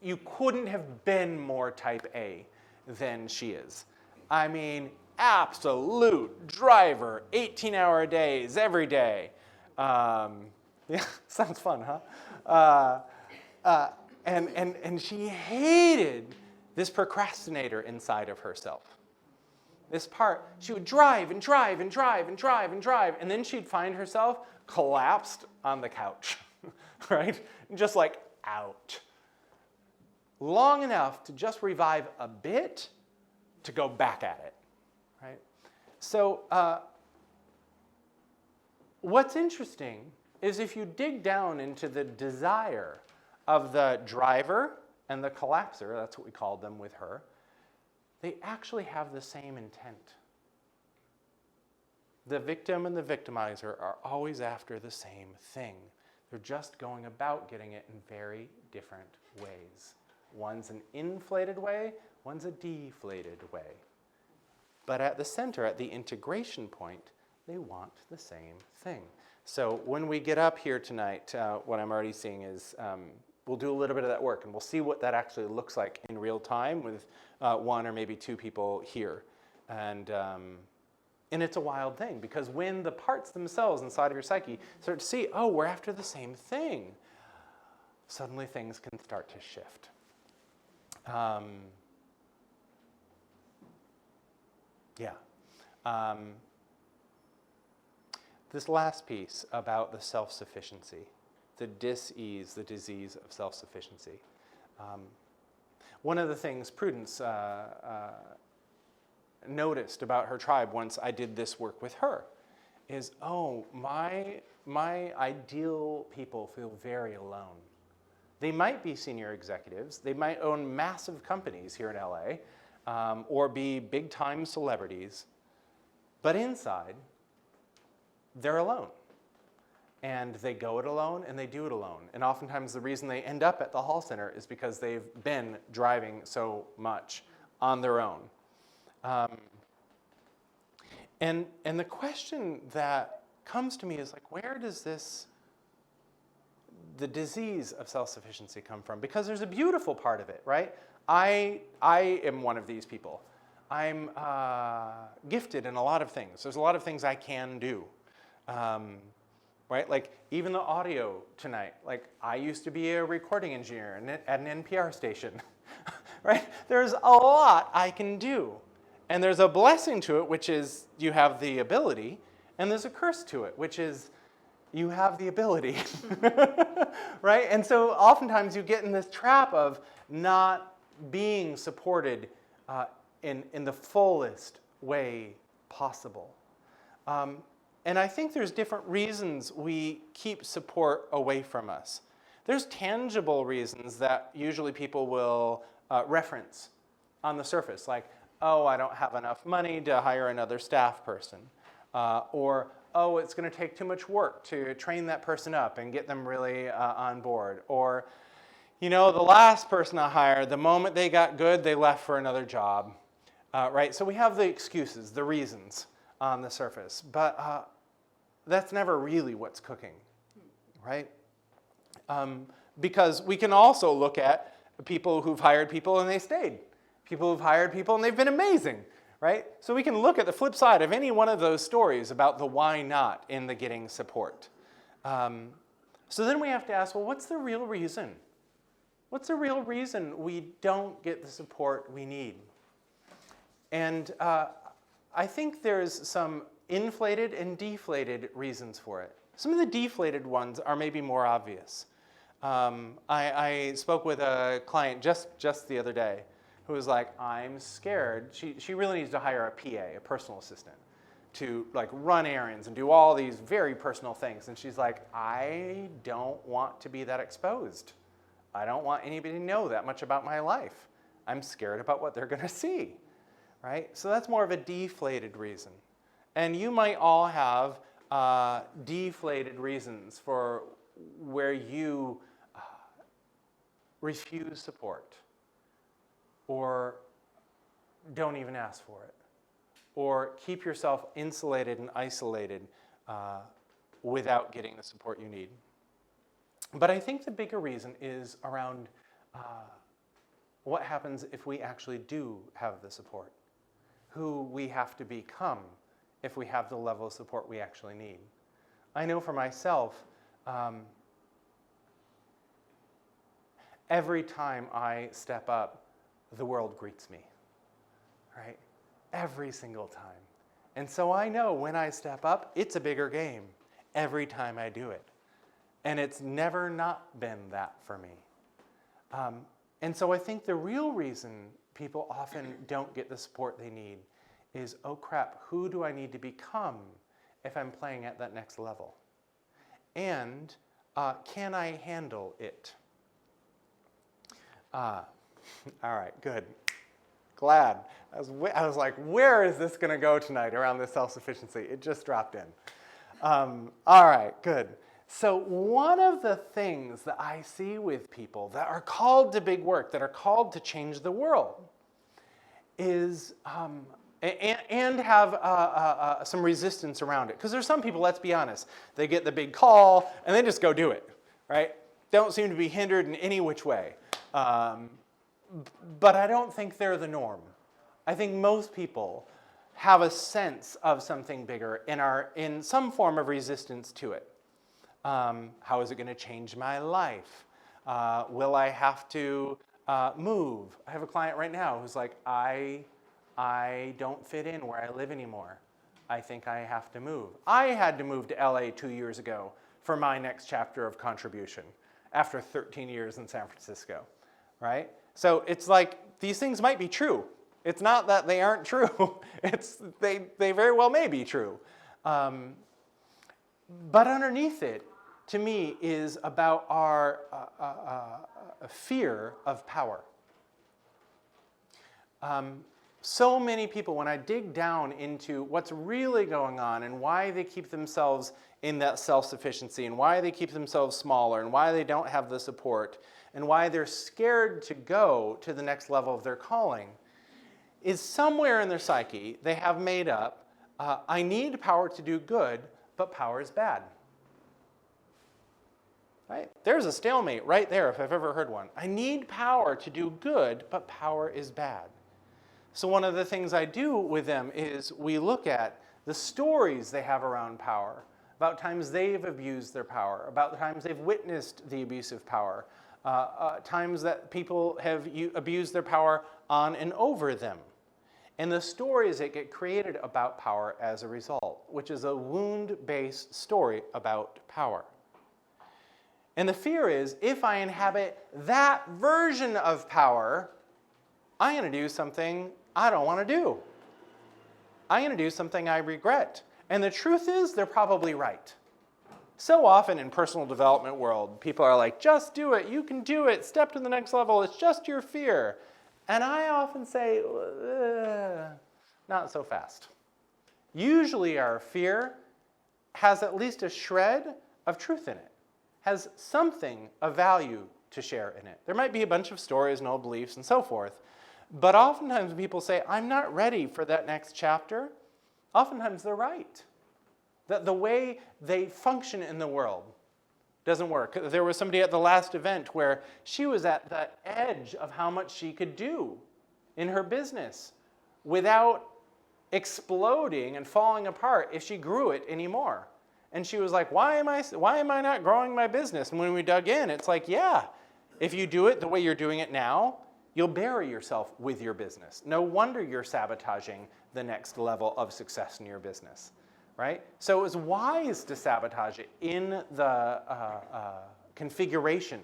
you couldn't have been more type A than she is. I mean, absolute driver, 18-hour days every day. Yeah, sounds fun, huh? And she hated this procrastinator inside of herself. This part, she would drive and drive and drive and drive and drive, and then she'd find herself collapsed on the couch, right? Just like out. Long enough to just revive a bit to go back at it, right? So what's interesting is if you dig down into the desire of the driver and the collapser, that's what we called them with her, they actually have the same intent. The victim and the victimizer are always after the same thing. They're just going about getting it in very different ways. One's an inflated way, one's a deflated way. But at the center, at the integration point, they want the same thing. So when we get up here tonight, what I'm already seeing is we'll do a little bit of that work, and we'll see what that actually looks like in real time with one or maybe two people here. And it's a wild thing, because when the parts themselves inside of your psyche start to see, oh, we're after the same thing, suddenly things can start to shift. This last piece about the self-sufficiency, the dis-ease, the disease of self-sufficiency. One of the things Prudence noticed about her tribe once I did this work with her is, oh, my ideal people feel very alone. They might be senior executives, they might own massive companies here in LA, or be big-time celebrities, but inside, they're alone. And they go it alone, and they do it alone. And oftentimes the reason they end up at the Hall Center is because they've been driving so much on their own. And the question that comes to me is, like, where does the disease of self-sufficiency come from? Because there's a beautiful part of it, right? I am one of these people. I'm gifted in a lot of things. There's a lot of things I can do. Right? Like, even the audio tonight, like, I used to be a recording engineer at an NPR station, right? There's a lot I can do. And there's a blessing to it, which is you have the ability, and there's a curse to it, which is you have the ability, right? And so oftentimes you get in this trap of not being supported in the fullest way possible. And I think there's different reasons we keep support away from us. There's tangible reasons that usually people will reference on the surface, like, oh, I don't have enough money to hire another staff person. Or, oh, it's going to take too much work to train that person up and get them really on board. Or, you know, the last person I hired, the moment they got good, they left for another job. Right? So we have the excuses, the reasons on the surface. But that's never really what's cooking, right? Because we can also look at people who've hired people and they stayed. People who've hired people and they've been amazing, right? So we can look at the flip side of any one of those stories about the why not in the getting support. So then we have to ask, well, what's the real reason? What's the real reason we don't get the support we need? And I think there's some inflated and deflated reasons for it. Some of the deflated ones are maybe more obvious. I spoke with a client just the other day who was like, I'm scared. She really needs to hire a PA, a personal assistant, to like run errands and do all these very personal things. And she's like, I don't want to be that exposed. I don't want anybody to know that much about my life. I'm scared about what they're going to see, right? So that's more of a deflated reason. And you might all have deflated reasons for where you refuse support or don't even ask for it or keep yourself insulated and isolated without getting the support you need. But I think the bigger reason is around what happens if we actually do have the support, who we have to become if we have the level of support we actually need. I know for myself, every time I step up, the world greets me, right? Every single time. And so I know when I step up, it's a bigger game every time I do it. And it's never not been that for me. And so I think the real reason people often don't get the support they need is, oh crap, who do I need to become if I'm playing at that next level? And can I handle it? All right, good. Glad. I was like, where is this going to go tonight around this self-sufficiency? It just dropped in. All right, good. So one of the things that I see with people that are called to big work, that are called to change the world, is, and have some resistance around it. Because there's some people, let's be honest, they get the big call and they just go do it, right? Don't seem to be hindered in any which way. But I don't think they're the norm. I think most people have a sense of something bigger and are in some form of resistance to it. How is it going to change my life? Will I have to move? I have a client right now who's like, I don't fit in where I live anymore. I think I have to move. I had to move to LA 2 years ago for my next chapter of contribution after 13 years in San Francisco, right? So it's like these things might be true. It's not that they aren't true. They very well may be true. But underneath it, to me, is about our fear of power. So many people, when I dig down into what's really going on and why they keep themselves in that self-sufficiency and why they keep themselves smaller and why they don't have the support and why they're scared to go to the next level of their calling, is somewhere in their psyche they have made up, I need power to do good, but power is bad. Right? There's a stalemate right there if I've ever heard one. I need power to do good, but power is bad. So one of the things I do with them is we look at the stories they have around power, about times they've abused their power, about the times they've witnessed the abuse of power, times that people have abused their power on and over them. And the stories that get created about power as a result, which is a wound-based story about power. And the fear is, if I inhabit that version of power, I'm going to do something I don't want to do. I'm going to do something I regret. And the truth is, they're probably right. So often in personal development world, people are like, just do it, you can do it, step to the next level, it's just your fear. And I often say, not so fast. Usually our fear has at least a shred of truth in it, has something of value to share in it. There might be a bunch of stories and old beliefs and so forth, but oftentimes when people say, I'm not ready for that next chapter, oftentimes they're right. That the way they function in the world doesn't work. There was somebody at the last event where she was at the edge of how much she could do in her business without exploding and falling apart if she grew it anymore. And she was like, why am I not growing my business? And when we dug in, it's like, yeah, if you do it the way you're doing it now, you'll bury yourself with your business. No wonder you're sabotaging the next level of success in your business. Right? So it was wise to sabotage it in the configuration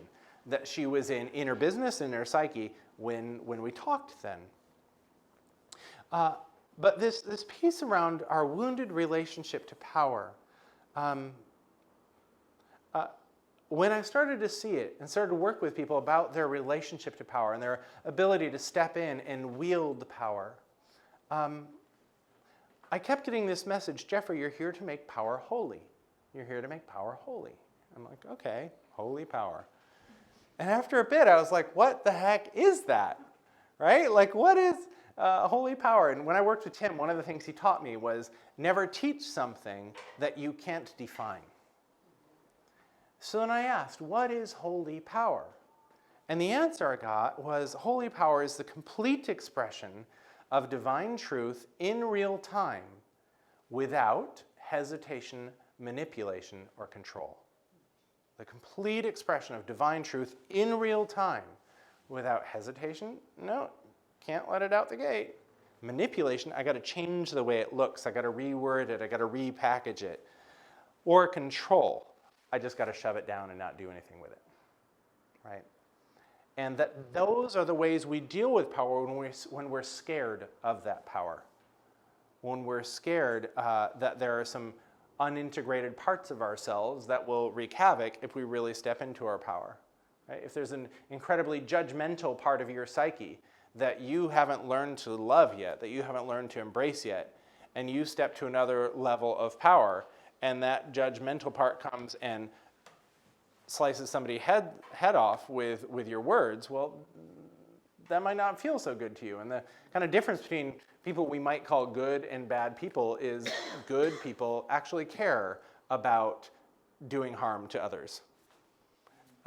that she was in her business, in her psyche, when we talked then. But this piece around our wounded relationship to power, when I started to see it and started to work with people about their relationship to power and their ability to step in and wield power, I kept getting this message, Jeffrey, you're here to make power holy. You're here to make power holy. I'm like, okay, holy power. And after a bit, I was like, what the heck is that? Right? Like, what is holy power? And when I worked with Tim, one of the things he taught me was never teach something that you can't define. So then I asked, what is holy power? And the answer I got was, holy power is the complete expression of divine truth in real time without hesitation, manipulation, or control. The complete expression of divine truth in real time without hesitation, no, can't let it out the gate. Manipulation, I got to change the way it looks. I got to reword it. I got to repackage it. Or control. I just got to shove it down and not do anything with it, right? And that those are the ways we deal with power when we're scared of that power. When we're scared that there are some unintegrated parts of ourselves that will wreak havoc if we really step into our power. Right? If there's an incredibly judgmental part of your psyche that you haven't learned to love yet, that you haven't learned to embrace yet, and you step to another level of power, and that judgmental part comes and slices somebody's head off with your words, well, that might not feel so good to you. And the kind of difference between people we might call good and bad people is good people actually care about doing harm to others.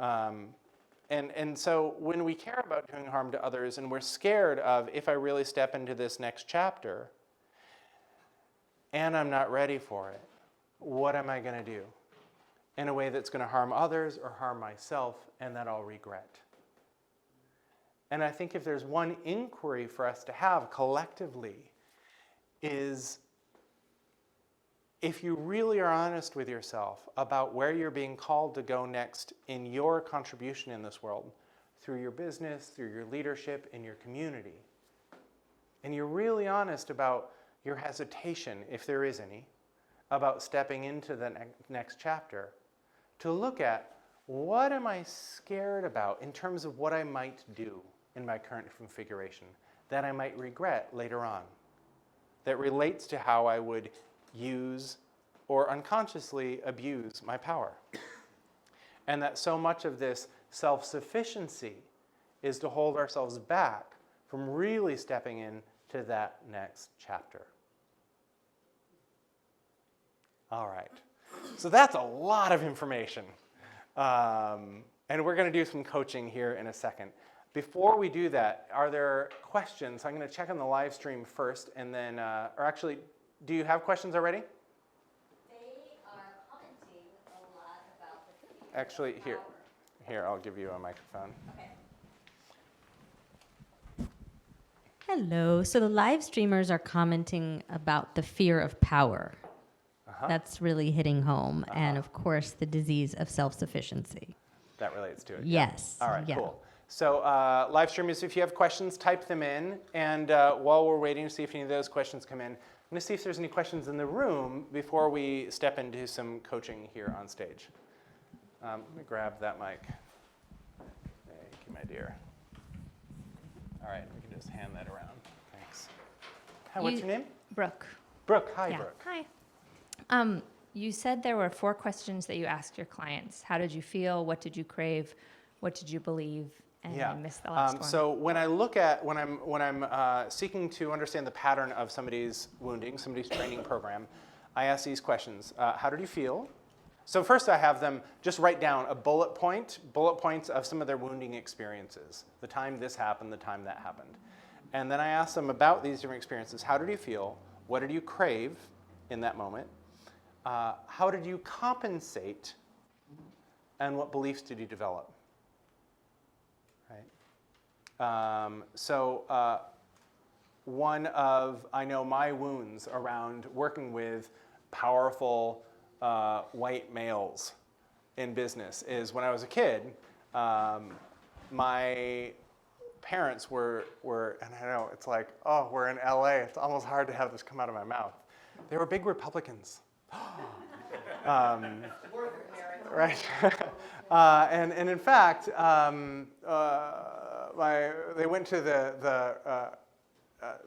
And so when we care about doing harm to others and we're scared of, if I really step into this next chapter and I'm not ready for it, what am I going to do? In a way that's going to harm others or harm myself, and that I'll regret. And I think if there's one inquiry for us to have collectively is, if you really are honest with yourself about where you're being called to go next in your contribution in this world, through your business, through your leadership, in your community, and you're really honest about your hesitation, if there is any, about stepping into the next chapter, to look at, what am I scared about in terms of what I might do in my current configuration that I might regret later on, that relates to how I would use or unconsciously abuse my power. And that so much of this self-sufficiency is to hold ourselves back from really stepping into that next chapter. All right, so that's a lot of information. And we're going to do some coaching here in a second. Before we do that, are there questions? I'm going to check on the live stream first, and then, or actually, do you have questions already? They are commenting a lot about the Actually, here, I'll give you a microphone. Okay. Hello. So the live streamers are commenting about the fear of power. That's really hitting home. And of course, the disease of self-sufficiency. That relates to it. Yes. Yeah. All right, yeah. cool. So live streamers, if you have questions, type them in. And while we're waiting to see if any of those questions come in, I'm going to see if there's any questions in the room before we step into some coaching here on stage. Let me grab that mic. Thank you, my dear. All right, we can just hand that around. Thanks. Hi, what's your name? Brooke. Brooke. Hi, Yeah. Brooke. Hi. You said there were 4 questions that you asked your clients. How did you feel? What did you crave? What did you believe? And I missed the last one. So when I look at, when I'm seeking to understand the pattern of somebody's wounding, somebody's training program, I ask these questions. How did you feel? So first I have them just write down a bullet points of some of their wounding experiences. The time this happened, the time that happened. And then I ask them about these different experiences. How did you feel? What did you crave in that moment? How did you compensate? And what beliefs did you develop? Right. One of, I know, my wounds around working with powerful white males in business is when I was a kid, my parents were, and I know it's like, oh, we're in LA. It's almost hard to have this come out of my mouth. They were big Republicans. Right. And in fact, they went to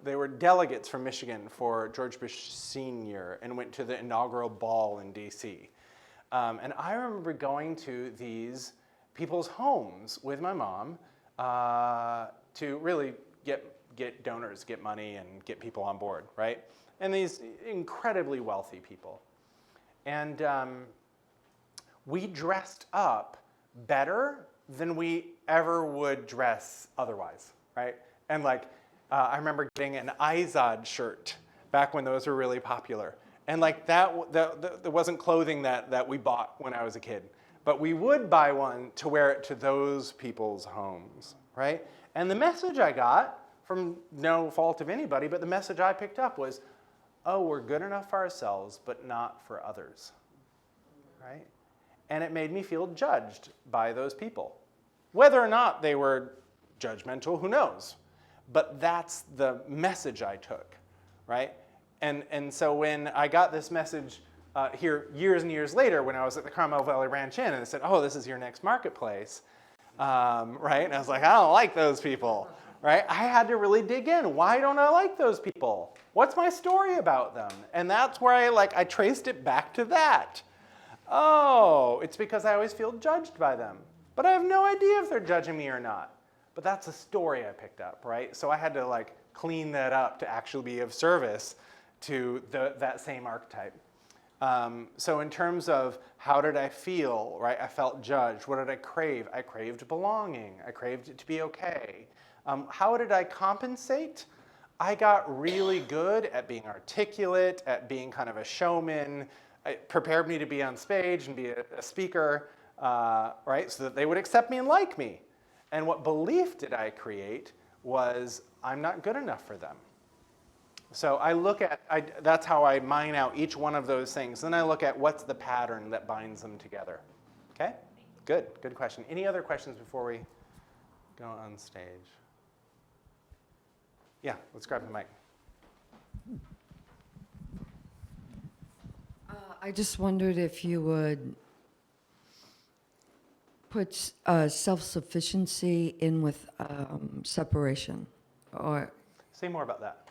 they were delegates from Michigan for George Bush Sr. and went to the inaugural ball in D.C. And I remember going to these people's homes with my mom to really get donors, get money, and get people on board, right? And these incredibly wealthy people. And we dressed up better than we ever would dress otherwise, right? And like, I remember getting an Izod shirt back when those were really popular. And like that wasn't clothing that we bought when I was a kid. But we would buy one to wear it to those people's homes, right? And the message I got, from no fault of anybody, but the message I picked up was, oh, we're good enough for ourselves, but not for others, right? And it made me feel judged by those people. Whether or not they were judgmental, who knows? But that's the message I took, right? And so when I got this message here years and years later, when I was at the Carmel Valley Ranch Inn, and they said, oh, this is your next marketplace, right? And I was like, I don't like those people, right? I had to really dig in. Why don't I like those people? What's my story about them? And that's where I traced it back to that. Oh, it's because I always feel judged by them. But I have no idea if they're judging me or not. But that's a story I picked up, right? So I had to clean that up to actually be of service to that same archetype. So in terms of how did I feel, right? I felt judged. What did I crave? I craved belonging. I craved it to be okay. How did I compensate? I got really good at being articulate, at being kind of a showman. It prepared me to be on stage and be a speaker, right? So that they would accept me and like me. And what belief did I create was I'm not good enough for them. So I look at, that's how I mine out each one of those things. Then I look at what's the pattern that binds them together. Okay? Good question. Any other questions before we go on stage? Yeah, let's grab the mic. I just wondered if you would put self-sufficiency in with separation, or Say more about that.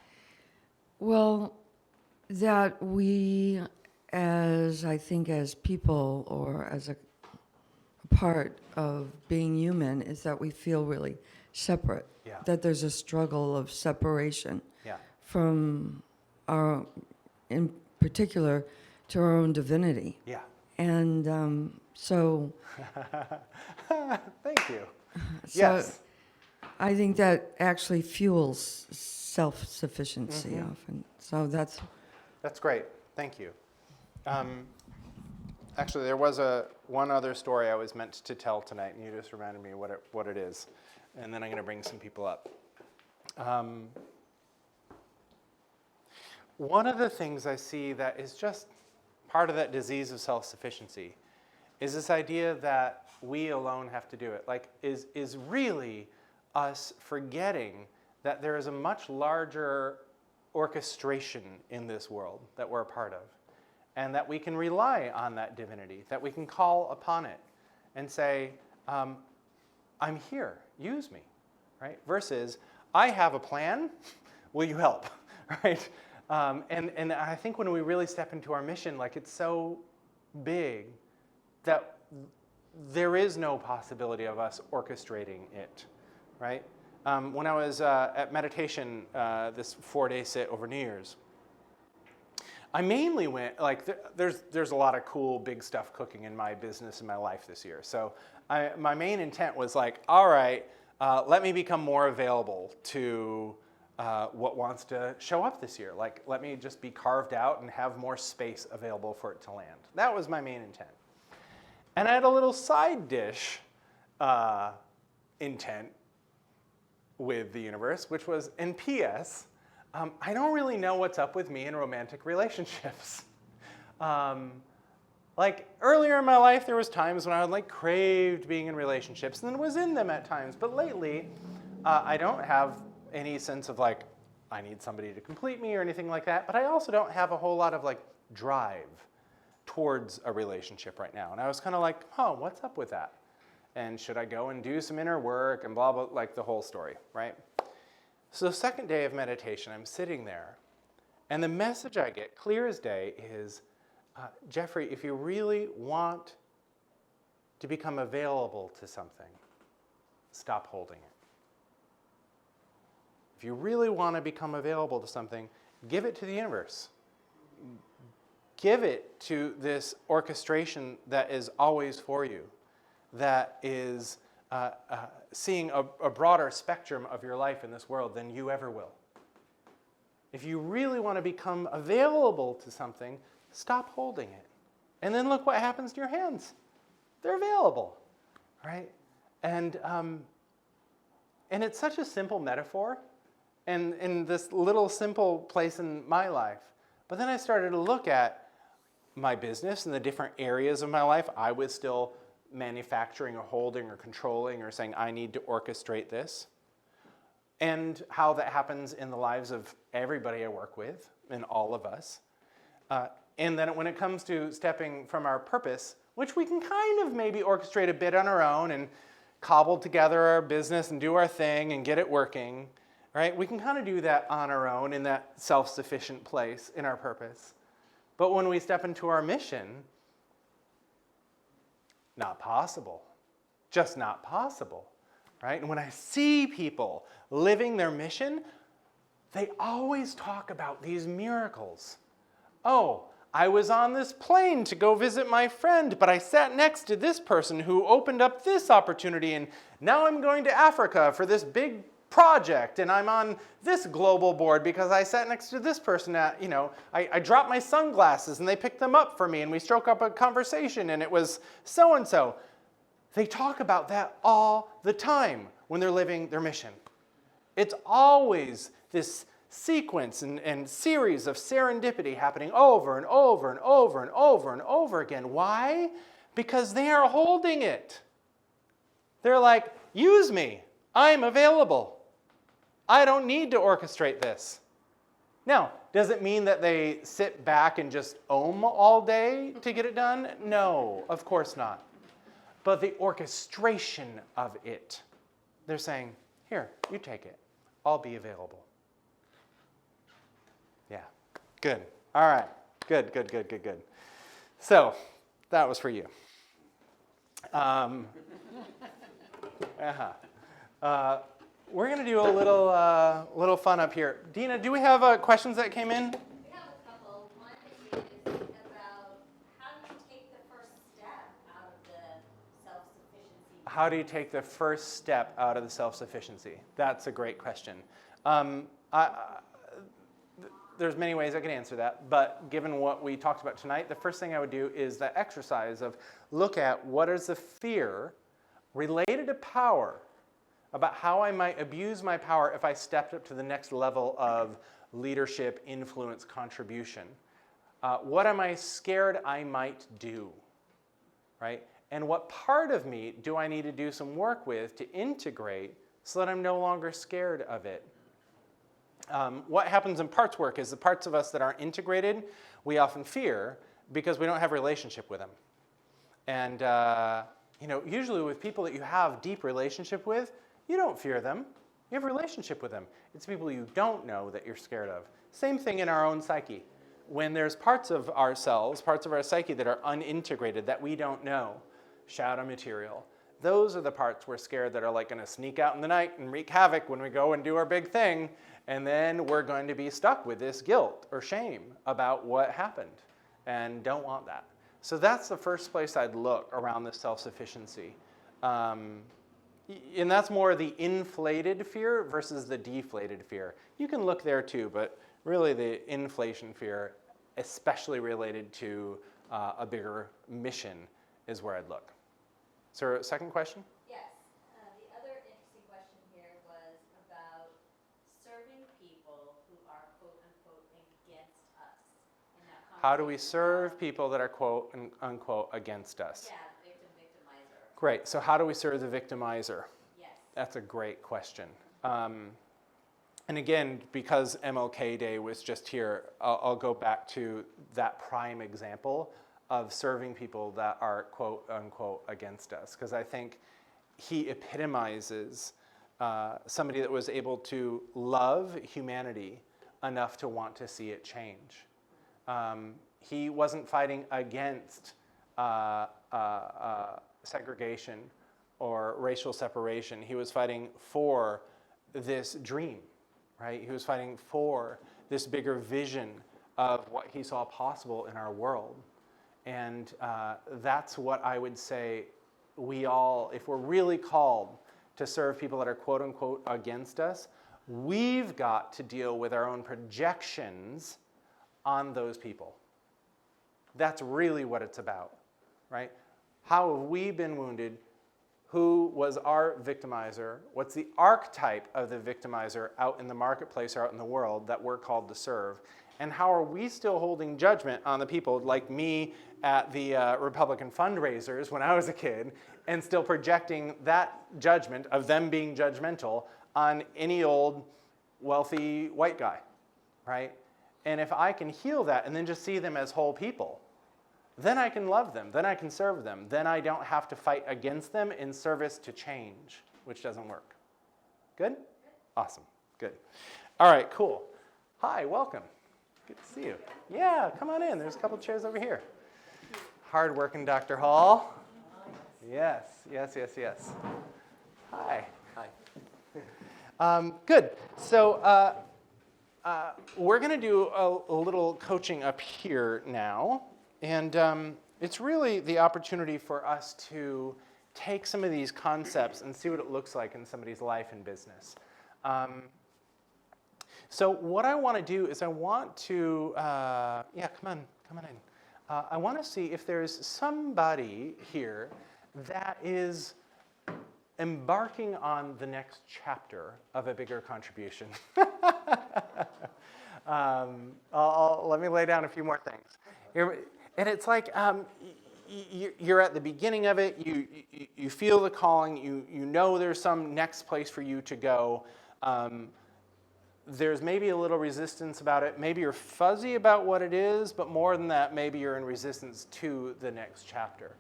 well, that we, as people, or as a part of being human, is that we feel really separate. Yeah. That there's a struggle of separation Yeah. from our, in particular, to our own divinity. Yeah. And so Thank you. So Yes. I think that actually fuels self-sufficiency often. So That's great. Thank you. Actually, there was one other story I was meant to tell tonight, and you just reminded me what it is. And then I'm going to bring some people up. One of the things I see that is just part of that disease of self-sufficiency is this idea that we alone have to do it. Is really us forgetting that there is a much larger orchestration in this world that we're a part of, and that we can rely on that divinity, that we can call upon it and say, I'm here, use me, right? Versus, I have a plan, will you help, right? And I think when we really step into our mission, it's so big that there is no possibility of us orchestrating it, right? When I was at meditation, this 4-day sit over New Year's, I mainly went, there's a lot of cool big stuff cooking in my business and my life this year. So my main intent was all right, let me become more available to what wants to show up this year. Let me just be carved out and have more space available for it to land. That was my main intent. And I had a little side dish intent with the universe, which was, in P.S., I don't really know what's up with me in romantic relationships. Like earlier in my life, there was times when I would like craved being in relationships and was in them at times. But lately, I don't have any sense of like, I need somebody to complete me or anything like that. But I also don't have a whole lot of like drive towards a relationship right now. And I was kind of like, oh, what's up with that? And should I go and do some inner work and blah, blah, like the whole story, right? So the second day of meditation, I'm sitting there. And the message I get, clear as day, is, Jeffrey, if you really want to become available to something, stop holding it. If you really want to become available to something, give it to the universe. Give it to this orchestration that is always for you, that is seeing a broader spectrum of your life in this world than you ever will. If you really want to become available to something, stop holding it. And then look what happens to your hands. They're available, right? And it's such a simple metaphor, and in this little simple place in my life. But then I started to look at my business and the different areas of my life I was still manufacturing or holding or controlling or saying, I need to orchestrate this. And how that happens in the lives of everybody I work with, and all of us. And then when it comes to stepping from our purpose, which we can kind of maybe orchestrate a bit on our own and cobble together our business and do our thing and get it working, right? We can kind of do that on our own in that self-sufficient place in our purpose. But when we step into our mission, not possible. Just not possible, right? And when I see people living their mission, they always talk about these miracles. Oh, I was on this plane to go visit my friend, but I sat next to this person who opened up this opportunity, and now I'm going to Africa for this big project, and I'm on this global board because I sat next to this person at, I dropped my sunglasses and they picked them up for me, and we struck up a conversation, and it was so-and-so. They talk about that all the time when they're living their mission. It's always this sequence and series of serendipity happening over and over and over and over and over again. Why? Because they are holding it. They're like, use me. I'm available. I don't need to orchestrate this. Now, does it mean that they sit back and just om all day to get it done? No, of course not. But the orchestration of it, they're saying, here, you take it. I'll be available. Yeah, good. All right, good. So, that was for you. We're going to do a little fun up here. Dina, do we have questions that came in? We have a couple. One is about how do you take the first step out of the self-sufficiency? How do you take the first step out of the self-sufficiency? That's a great question. There's many ways I could answer that, but given what we talked about tonight, the first thing I would do is the exercise of look at what is the fear related to power, about how I might abuse my power if I stepped up to the next level of leadership, influence, contribution. What am I scared I might do, right? And what part of me do I need to do some work with to integrate so that I'm no longer scared of it? What happens in parts work is the parts of us that aren't integrated, we often fear because we don't have a relationship with them. And usually with people that you have deep relationship with, you don't fear them. You have a relationship with them. It's people you don't know that you're scared of. Same thing in our own psyche. When there's parts of ourselves, parts of our psyche that are unintegrated, that we don't know, shadow material, those are the parts we're scared that are like going to sneak out in the night and wreak havoc when we go and do our big thing, and then we're going to be stuck with this guilt or shame about what happened, and don't want that. So that's the first place I'd look around the self-sufficiency. And that's more the inflated fear versus the deflated fear. You can look there too, but really the inflation fear, especially related to a bigger mission, is where I'd look. Is there a second question? Yes. The other interesting question here was about serving people who are quote unquote against us in that How do we serve people that are quote and unquote against us? Yeah, victimizer. Great. So how do we serve the victimizer? Yes. That's a great question. And again, because MLK Day was just here, I'll go back to that prime example of serving people that are quote unquote against us, because I think he epitomizes somebody that was able to love humanity enough to want to see it change. He wasn't fighting against segregation or racial separation. He was fighting for this dream, right? He was fighting for this bigger vision of what he saw possible in our world. And that's what I would say we all, if we're really called to serve people that are quote unquote against us, we've got to deal with our own projections on those people. That's really what it's about, right? How have we been wounded? Who was our victimizer? What's the archetype of the victimizer out in the marketplace or out in the world that we're called to serve? And how are we still holding judgment on the people like me at the Republican fundraisers when I was a kid, and still projecting that judgment of them being judgmental on any old wealthy white guy, right? And if I can heal that and then just see them as whole people, then I can love them, then I can serve them, then I don't have to fight against them in service to change, which doesn't work. Good? Awesome, good. All right, cool. Hi, welcome. Good to see you. Yeah, come on in. There's a couple chairs over here. Hard-working Dr. Hall. Yes, yes, yes, yes. Hi. Hi. Good. So we're going to do a little coaching up here now. And it's really the opportunity for us to take some of these concepts and see what it looks like in somebody's life and business. So what I want to do is I want to, yeah, come on in. I want to see if there's somebody here that is embarking on the next chapter of a bigger contribution. Let me lay down a few more things. And it's like you're at the beginning of it. You feel the calling. You know there's some next place for you to go. There's maybe a little resistance about it. Maybe you're fuzzy about what it is, but more than that, maybe you're in resistance to the next chapter.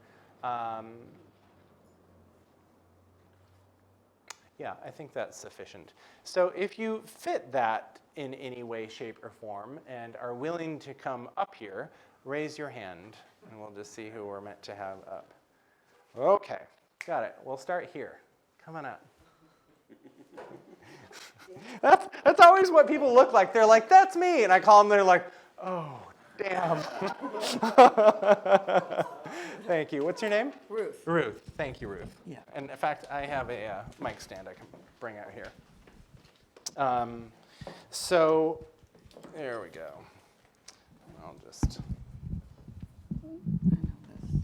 Yeah, I think that's sufficient. So if you fit that in any way, shape, or form and are willing to come up here, raise your hand, and we'll just see who we're meant to have up. Okay, got it. We'll start here. Come on up. That's always what people look like. They're like, that's me. And I call them, they're like, oh, damn. Thank you. What's your name? Ruth. Ruth. Thank you, Ruth. Yeah. And in fact, I have a mic stand I can bring out here. So there we go. I'll just...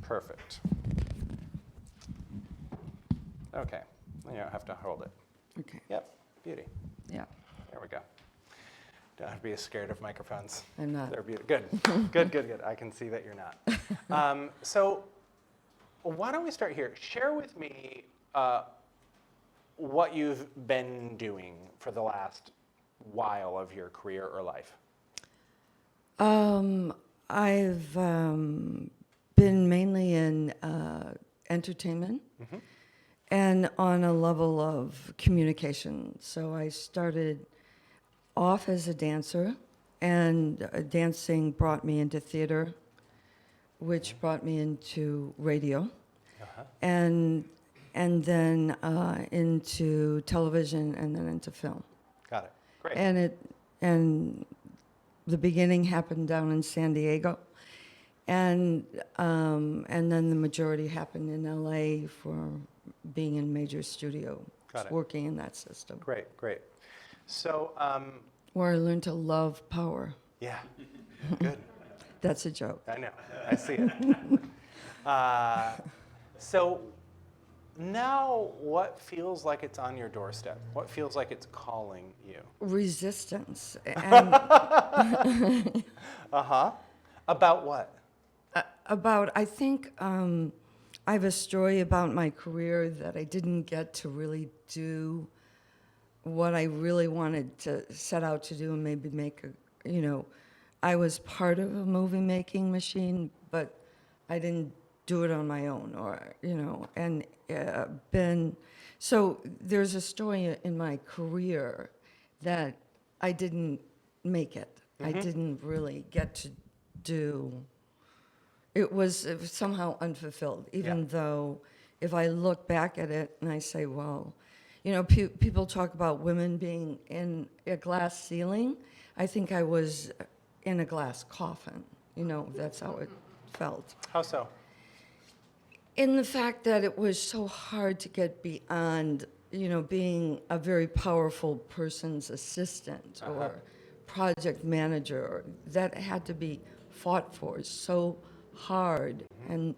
Perfect. Okay. You don't have to hold it. Okay. Yep. Beauty. Yeah. There we go. Don't have to be scared of microphones. I'm not. They're beautiful. Good. Good. I can see that you're not. So why don't we start here? Share with me what you've been doing for the last while of your career or life. I've been mainly in entertainment and on a level of communication. So I started off as a dancer, and dancing brought me into theater, which brought me into radio, and then into television, and then into film. Got it. Great. And the beginning happened down in San Diego, and then the majority happened in LA for being in major studio, Got it. working in that system, Great. So, where I learned to love power. yeah, good. That's a joke. I know. I see it. So now what feels like it's on your doorstep? What feels like it's calling you? Resistance. And About what? I think I have a story about my career that I didn't get to really do what I really wanted to set out to do and maybe make I was part of a movie making machine, but I didn't do it on my own so there's a story in my career that I didn't make it. I didn't really get to do. It was somehow unfulfilled, even though if I look back at it and I say, well, people talk about women being in a glass ceiling. I think I was in a glass coffin. That's how it felt. How so? In the fact that it was so hard to get beyond, being a very powerful person's assistant or project manager. That had to be fought for so hard. And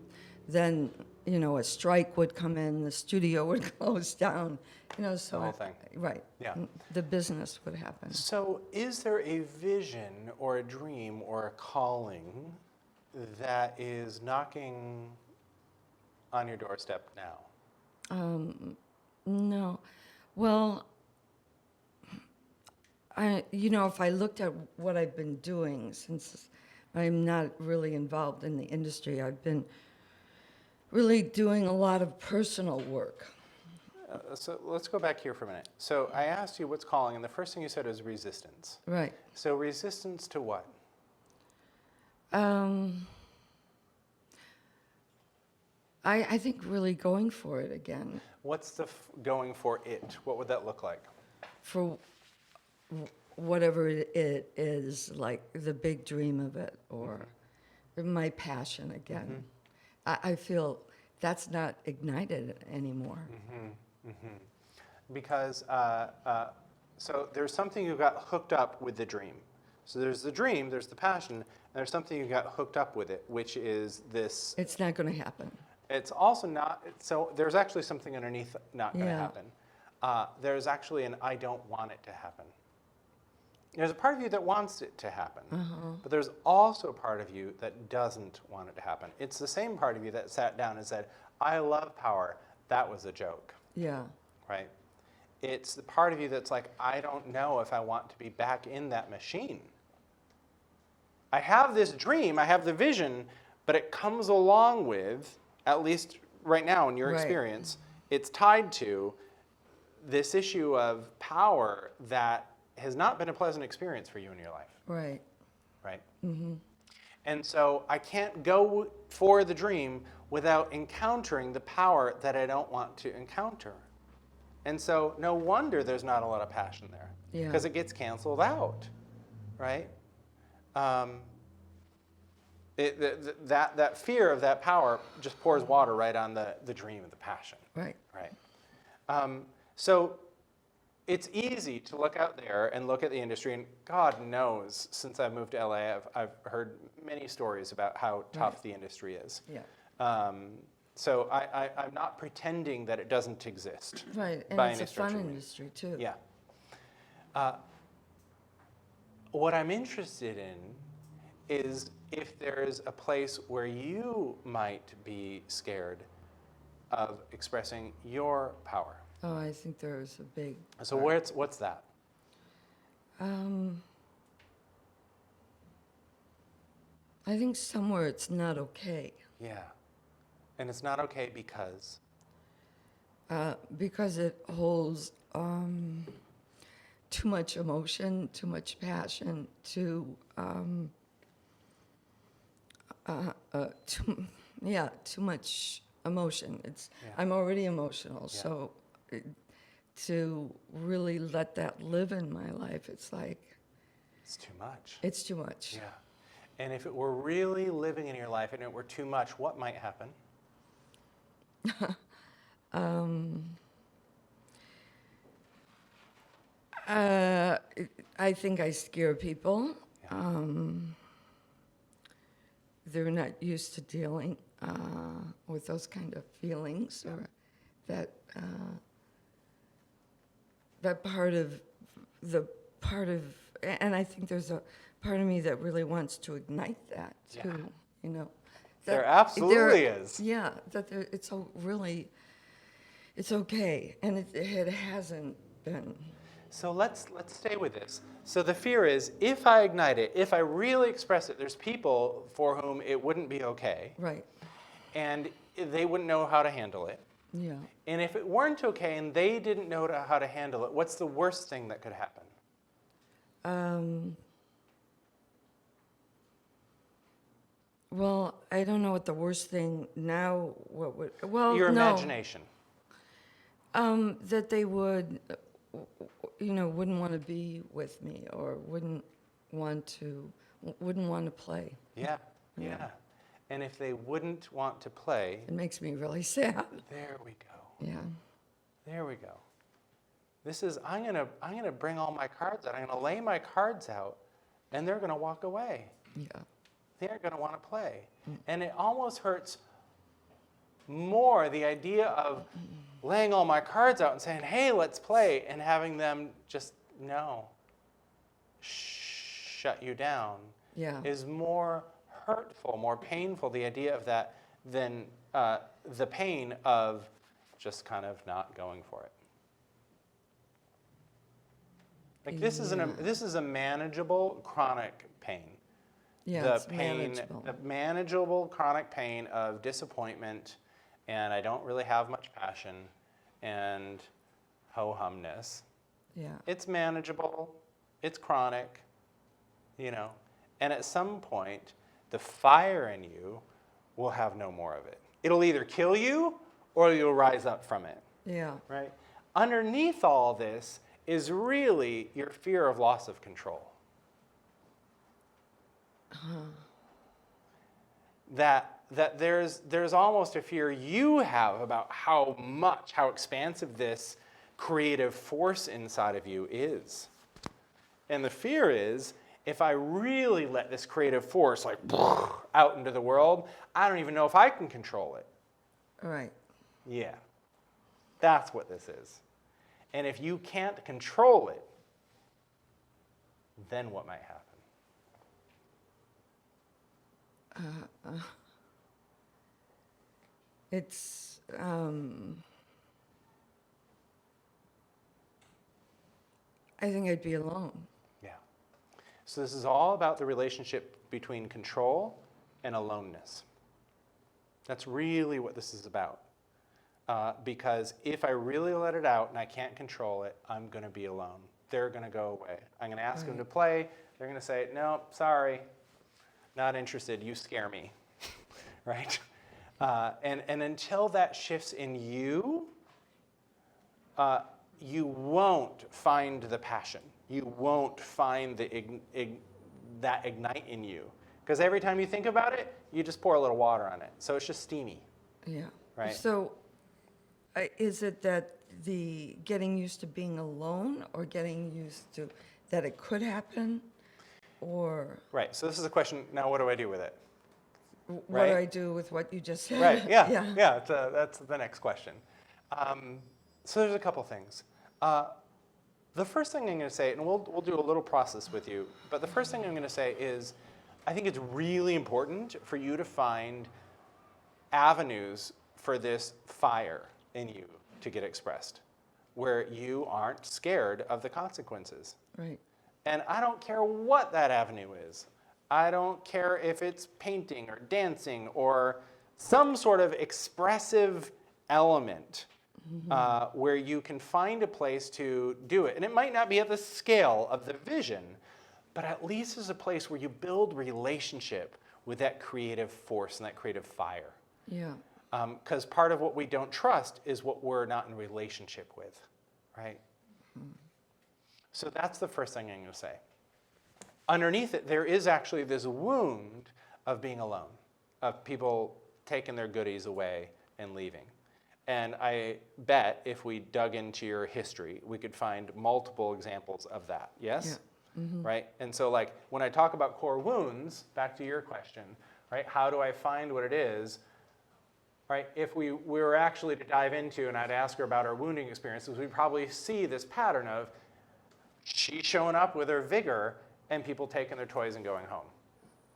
then, a strike would come in, the studio would close down, so. The whole thing. Right. Yeah. The business would happen. So is there a vision or a dream or a calling that is knocking on your doorstep now? No. Well, if I looked at what I've been doing since I'm not really involved in the industry, I've been really doing a lot of personal work. So let's go back here for a minute. So I asked you what's calling, and the first thing you said was resistance. Right. So resistance to what? I think really going for it again. What's the going for it? What would that look like? For whatever it is, like the big dream of it, or my passion again. I feel that's not ignited anymore. Because, so there's something you got hooked up with the dream. So there's the dream, there's the passion, and there's something you got hooked up with it, which is this. It's not going to happen. It's also not, so there's actually something underneath not going to happen. There's actually an I don't want it to happen. There's a part of you that wants it to happen, but there's also a part of you that doesn't want it to happen. It's the same part of you that sat down and said, I love power, that was a joke, Yeah. right? It's the part of you that's like, I don't know if I want to be back in that machine. I have this dream, I have the vision, but it comes along with, at least right now in your Right. experience, it's tied to this issue of power that has not been a pleasant experience for you in your life, Right. right? And so I can't go for the dream without encountering the power that I don't want to encounter. And so no wonder there's not a lot of passion there, Yeah. because it gets canceled out, right? That fear of that power just pours water right on the dream of the passion, Right. right? So it's easy to look out there and look at the industry, and God knows, since I've moved to LA, I've heard many stories about how tough the industry is. Yeah. So I'm not pretending that it doesn't exist. Right. And by it's any a stretch fun of the- industry too. Yeah. What I'm interested in is if there's a place where you might be scared of expressing your power. Oh, I think there's a big. So what's that? I think somewhere it's not okay. Yeah. And it's not okay because? Because it holds too much emotion, too much passion, too much emotion. Yeah. I'm already emotional, Yeah. so to really let that live in my life, it's like It's too much. it's too much. Yeah. And if it were really living in your life and it were too much, what might happen? I think I scare people. Yeah. They're not used to dealing with those kind of feelings, or that part of, and I think there's a part of me that really wants to ignite that Yeah. too. You know, There that absolutely is. Yeah, it's it's okay, and it hasn't been. So let's stay with this. So the fear is, if I ignite it, if I really express it, there's people for whom it wouldn't be okay, Right. and they wouldn't know how to handle it. Yeah. And if it weren't okay and they didn't know how to handle it, what's the worst thing that could happen? Well, I don't know what the worst thing now. What would? Well, Your no. imagination. That they would, wouldn't want to be with me, or wouldn't want to play. Yeah, yeah. And if they wouldn't want to play, It makes me really sad. there we go. Yeah. There we go. This is, I'm gonna bring all my cards out. I'm gonna lay my cards out, and they're gonna walk away. Yeah. They aren't gonna want to play. And it almost hurts more, the idea of laying all my cards out and saying, hey, let's play, and having them just, no, shut you down, Yeah. is more hurtful, more painful, the idea of that, than the pain of just kind of not going for it. Like this is a manageable chronic pain. Yeah. It's manageable. The manageable chronic pain of disappointment, and I don't really have much passion, and ho-humness. Yeah. It's manageable, it's chronic, and at some point, the fire in you will have no more of it. It'll either kill you or you'll rise up from it, Yeah. right? Underneath all this is really your fear of loss of control. That there's almost a fear you have about how expansive this creative force inside of you is. And the fear is, if I really let this creative force like out into the world, I don't even know if I can control it. All right. Yeah, that's what this is. And if you can't control it, then what might happen? It's I think I'd be alone. Yeah. So this is all about the relationship between control and aloneness. That's really what this is about. Because if I really let it out and I can't control it, I'm going to be alone. They're going to go away. I'm going to ask them to play. They're going to say, no, sorry, not interested. You scare me, right? And until that shifts in you, you won't find the passion. You won't find that ignite in you. Because every time you think about it, you just pour a little water on it. So it's just steamy. Yeah. Right. So is it that the getting used to being alone, or getting used to that it could happen, or Right. So this is a question, now what do I do with it? what Right. do I do with what you just said? Right, yeah, Yeah. yeah, that's the next question. So there's a couple things. The first thing I'm going to say, and we'll do a little process with you, but the first thing I'm going to say is, I think it's really important for you to find avenues for this fire in you to get expressed, where you aren't scared of the consequences. Right. And I don't care what that avenue is. I don't care if it's painting or dancing or some sort of expressive element where you can find a place to do it. And it might not be at the scale of the vision, but at least it's a place where you build relationship with that creative force and that creative fire. Yeah. Because part of what we don't trust is what we're not in relationship with, right? So that's the first thing I'm going to say. Underneath it, there is actually this wound of being alone, of people taking their goodies away and leaving. And I bet if we dug into your history, we could find multiple examples of that, yes? Yeah. Right? And so like when I talk about core wounds, back to your question, right? How do I find what it is? Right? If we were actually to dive into and I'd ask her about her wounding experiences, we'd probably see this pattern of she's showing up with her vigor and people taking their toys and going home,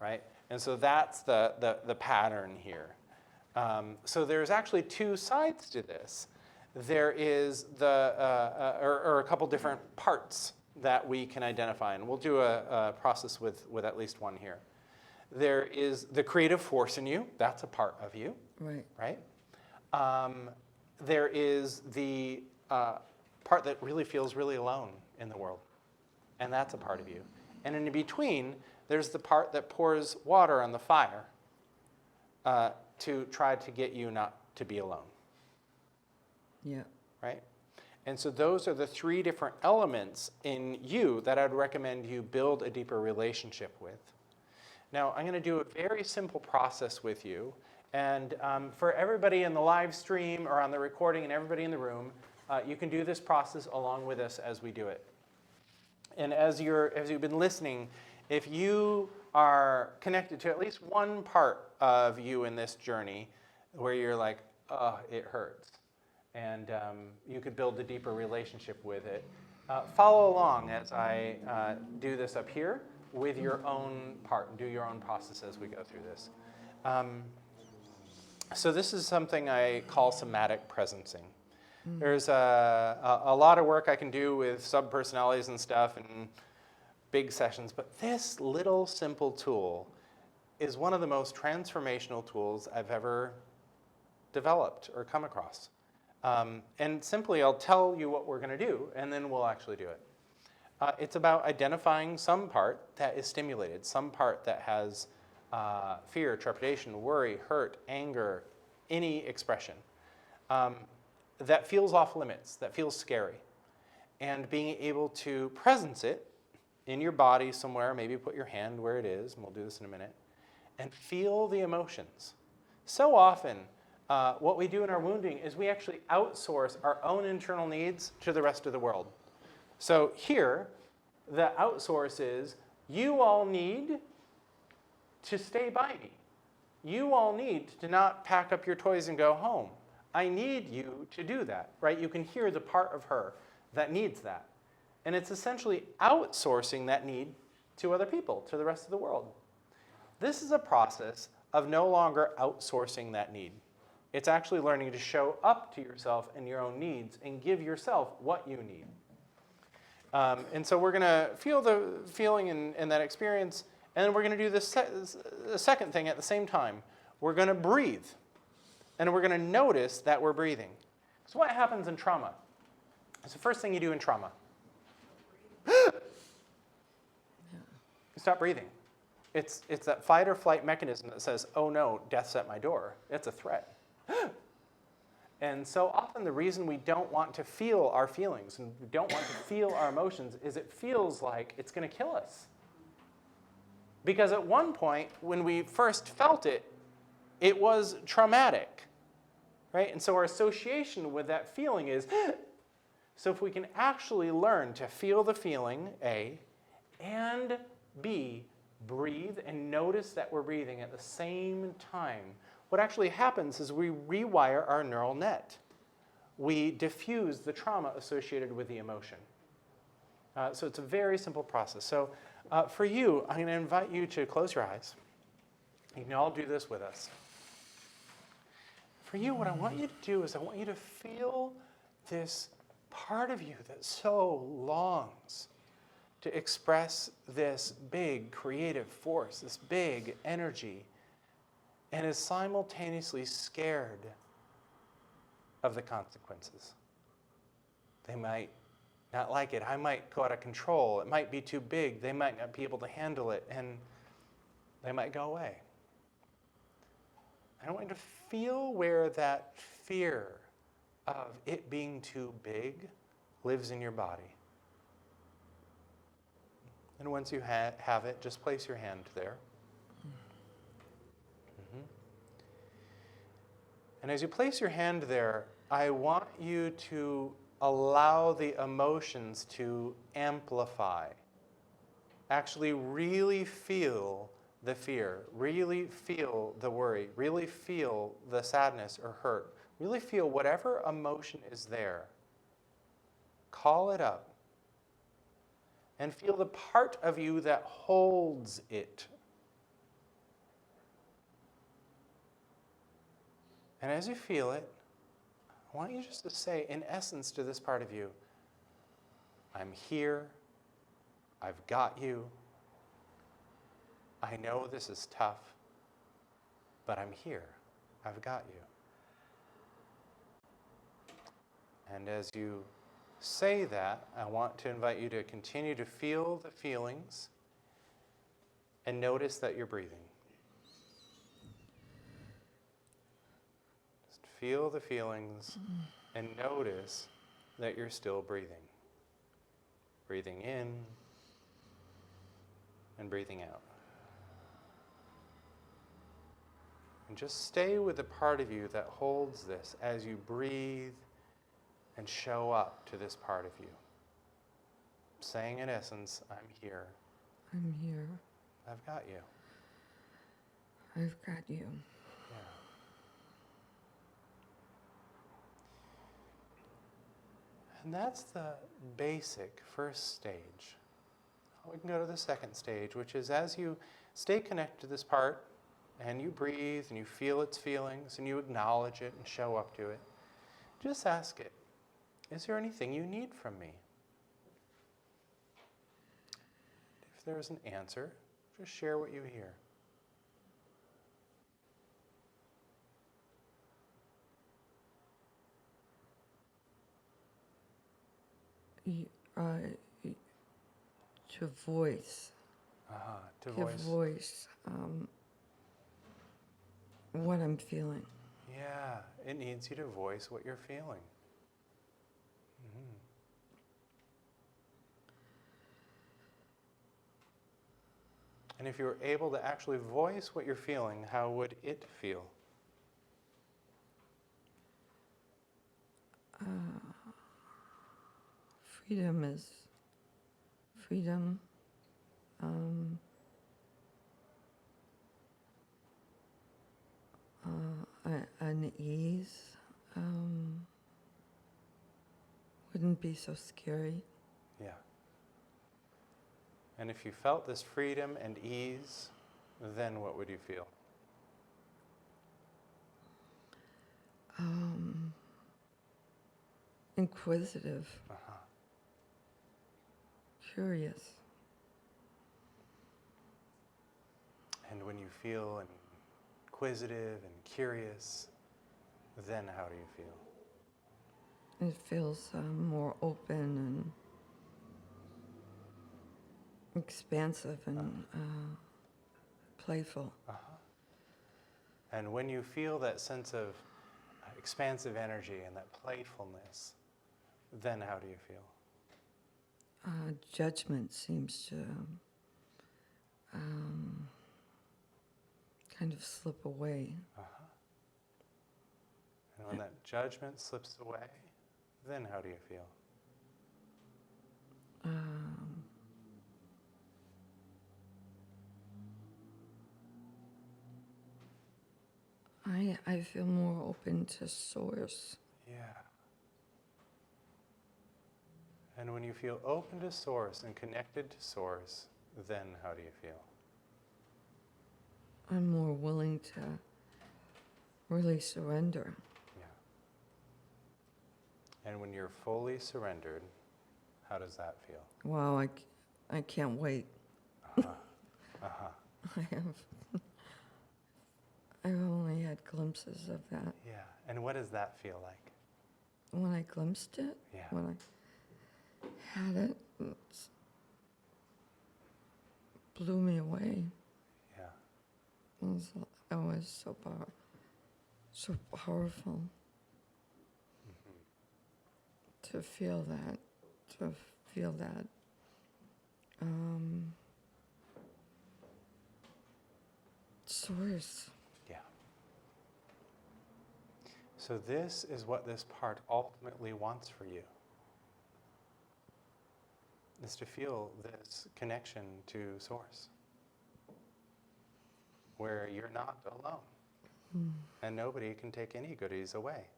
right? And so that's the pattern here. So there's actually two sides to this. There is or a couple different parts that we can identify, and we'll do a process with at least one here. There is the creative force in you. That's a part of you, Right. right? There is the part that really feels really alone in the world, and that's a part of you. And in between, there's the part that pours water on the fire to try to get you not to be alone, Yeah. right? And so those are the three different elements in you that I'd recommend you build a deeper relationship with. Now, I'm going to do a very simple process with you. And for everybody in the live stream or on the recording and everybody in the room, you can do this process along with us as we do it. And as you've been listening, if you are connected to at least one part of you in this journey where you're like, oh, it hurts, and you could build a deeper relationship with it, follow along as I do this up here with your own part and do your own process as we go through this. So this is something I call somatic presencing. There's a lot of work I can do with subpersonalities and stuff and big sessions, but this little simple tool is one of the most transformational tools I've ever developed or come across. And simply, I'll tell you what we're going to do, and then we'll actually do it. It's about identifying some part that is stimulated, some part that has fear, trepidation, worry, hurt, anger, any expression that feels off limits, that feels scary. And being able to presence it in your body somewhere, maybe put your hand where it is, and we'll do this in a minute, and feel the emotions. So often, what we do in our wounding is we actually outsource our own internal needs to the rest of the world. So here, the outsource is, you all need to stay by me. You all need to not pack up your toys and go home. I need you to do that, right? You can hear the part of her that needs that. And it's essentially outsourcing that need to other people, to the rest of the world. This is a process of no longer outsourcing that need. It's actually learning to show up to yourself and your own needs and give yourself what you need. And so we're going to feel the feeling in that experience, and then we're going to do the second thing at the same time. We're going to breathe, and we're going to notice that we're breathing. So what happens in trauma? It's the first thing you do in trauma. You stop breathing. It's that fight or flight mechanism that says, oh no, death's at my door. It's a threat. And so often the reason we don't want to feel our feelings and we don't want to feel our emotions is it feels like it's going to kill us. Because at one point, when we first felt it, it was traumatic, right? And so our association with that feeling is, so if we can actually learn to feel the feeling, A, and B, breathe and notice that we're breathing at the same time, what actually happens is we rewire our neural net. We diffuse the trauma associated with the emotion. So it's a very simple process. So for you, I'm going to invite you to close your eyes. You can all do this with us. For you, what I want you to do is I want you to feel this part of you that so longs to express this big creative force, this big energy, and is simultaneously scared of the consequences. They might not like it. I might go out of control. It might be too big. They might not be able to handle it, and they might go away. I want you to feel where that fear of it being too big lives in your body. And once you have it, just place your hand there. And as you place your hand there, I want you to allow the emotions to amplify. Actually really feel the fear, really feel the worry, really feel the sadness or hurt, really feel whatever emotion is there. Call it up. and feel the part of you that holds it. And as you feel it, I want you just to say, in essence, to this part of you, I'm here, I've got you, I know this is tough, but I'm here, I've got you. And as you say that, I want to invite you to continue to feel the feelings and notice that you're breathing. Just feel the feelings and notice that you're still breathing. Breathing in and breathing out. And just stay with the part of you that holds this as you breathe and show up to this part of you. Saying in essence, I'm here, I'm here. I've got you. I've got you. Yeah. And that's the basic first stage. We can go to the second stage, which is as you stay connected to this part and you breathe and you feel its feelings and you acknowledge it and show up to it, just ask it, is there anything you need from me? If there's an answer, just share what you hear. To voice. To To voice. voice what I'm feeling. Yeah, it needs you to voice what you're feeling. And if you were able to actually voice what you're feeling, how would it feel? Freedom is freedom. Unease wouldn't be so scary. Yeah. And if you felt this freedom and ease, then what would you feel? Inquisitive, curious. And when you feel inquisitive and curious, then how do you feel? It feels more open and expansive and playful. And when you feel that sense of expansive energy and that playfulness, then how do you feel? Judgment seems to kind of slip away. And when that judgment slips away, then how do you feel? I feel more open to source. Yeah. And when you feel open to source and connected to source, then how do you feel? I'm more willing to really surrender. Yeah. And when you're fully surrendered, how does that feel? Wow, I can't wait. I've only had glimpses of that. Yeah. And what does that feel like? When I glimpsed it, Yeah. when I had it, it blew me away. Yeah. It was so powerful to feel that, source. Yeah. So this is what this part ultimately wants for you, is to feel this connection to source, where you're not alone, and nobody can take any goodies away.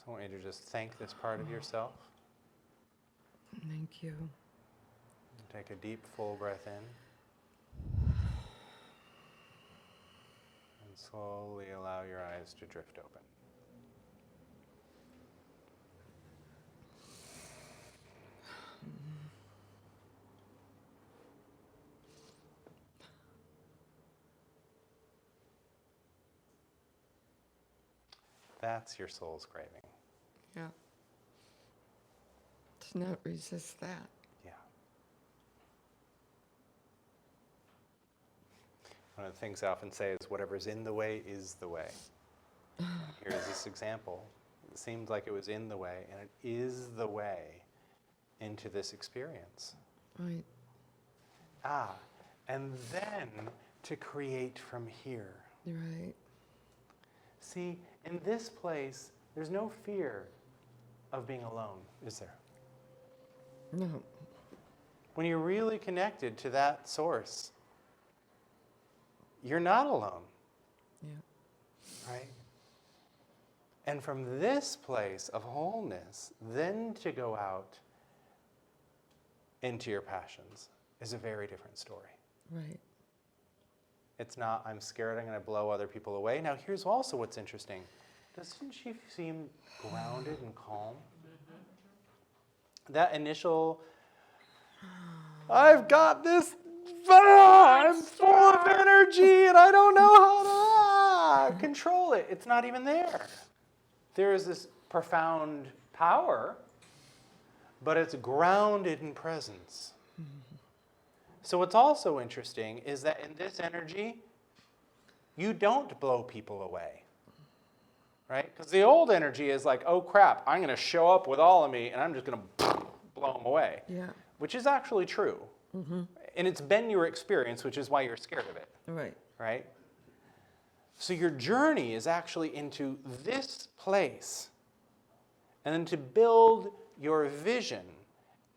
I want you to just thank this part of yourself. Thank you. Take a deep, full breath in. And slowly allow your eyes to drift open. That's your soul's craving. Yeah. To not resist that. Yeah. One of the things I often say is whatever's in the way is the way. Here's this example. It seemed like it was in the way, and it is the way into this experience. Right. And then to create from here. Right. See, in this place, there's no fear of being alone, is there? No. When you're really connected to that source, you're not alone, Yeah. right? And from this place of wholeness, then to go out into your passions is a very different story. Right. It's not, I'm scared I'm going to blow other people away. Now, here's also what's interesting. Doesn't she seem grounded and calm? That initial, I've got this, I'm full of energy and I don't know how to control it. It's not even there. There is this profound power, but it's grounded in presence. So what's also interesting is that in this energy, you don't blow people away, right? Because the old energy is like, oh crap, I'm going to show up with all of me and I'm just going to blow them away. Yeah. Which is actually true. Mm-hmm. And it's been your experience, which is why you're scared of it, Right. right? So your journey is actually into this place, and then to build your vision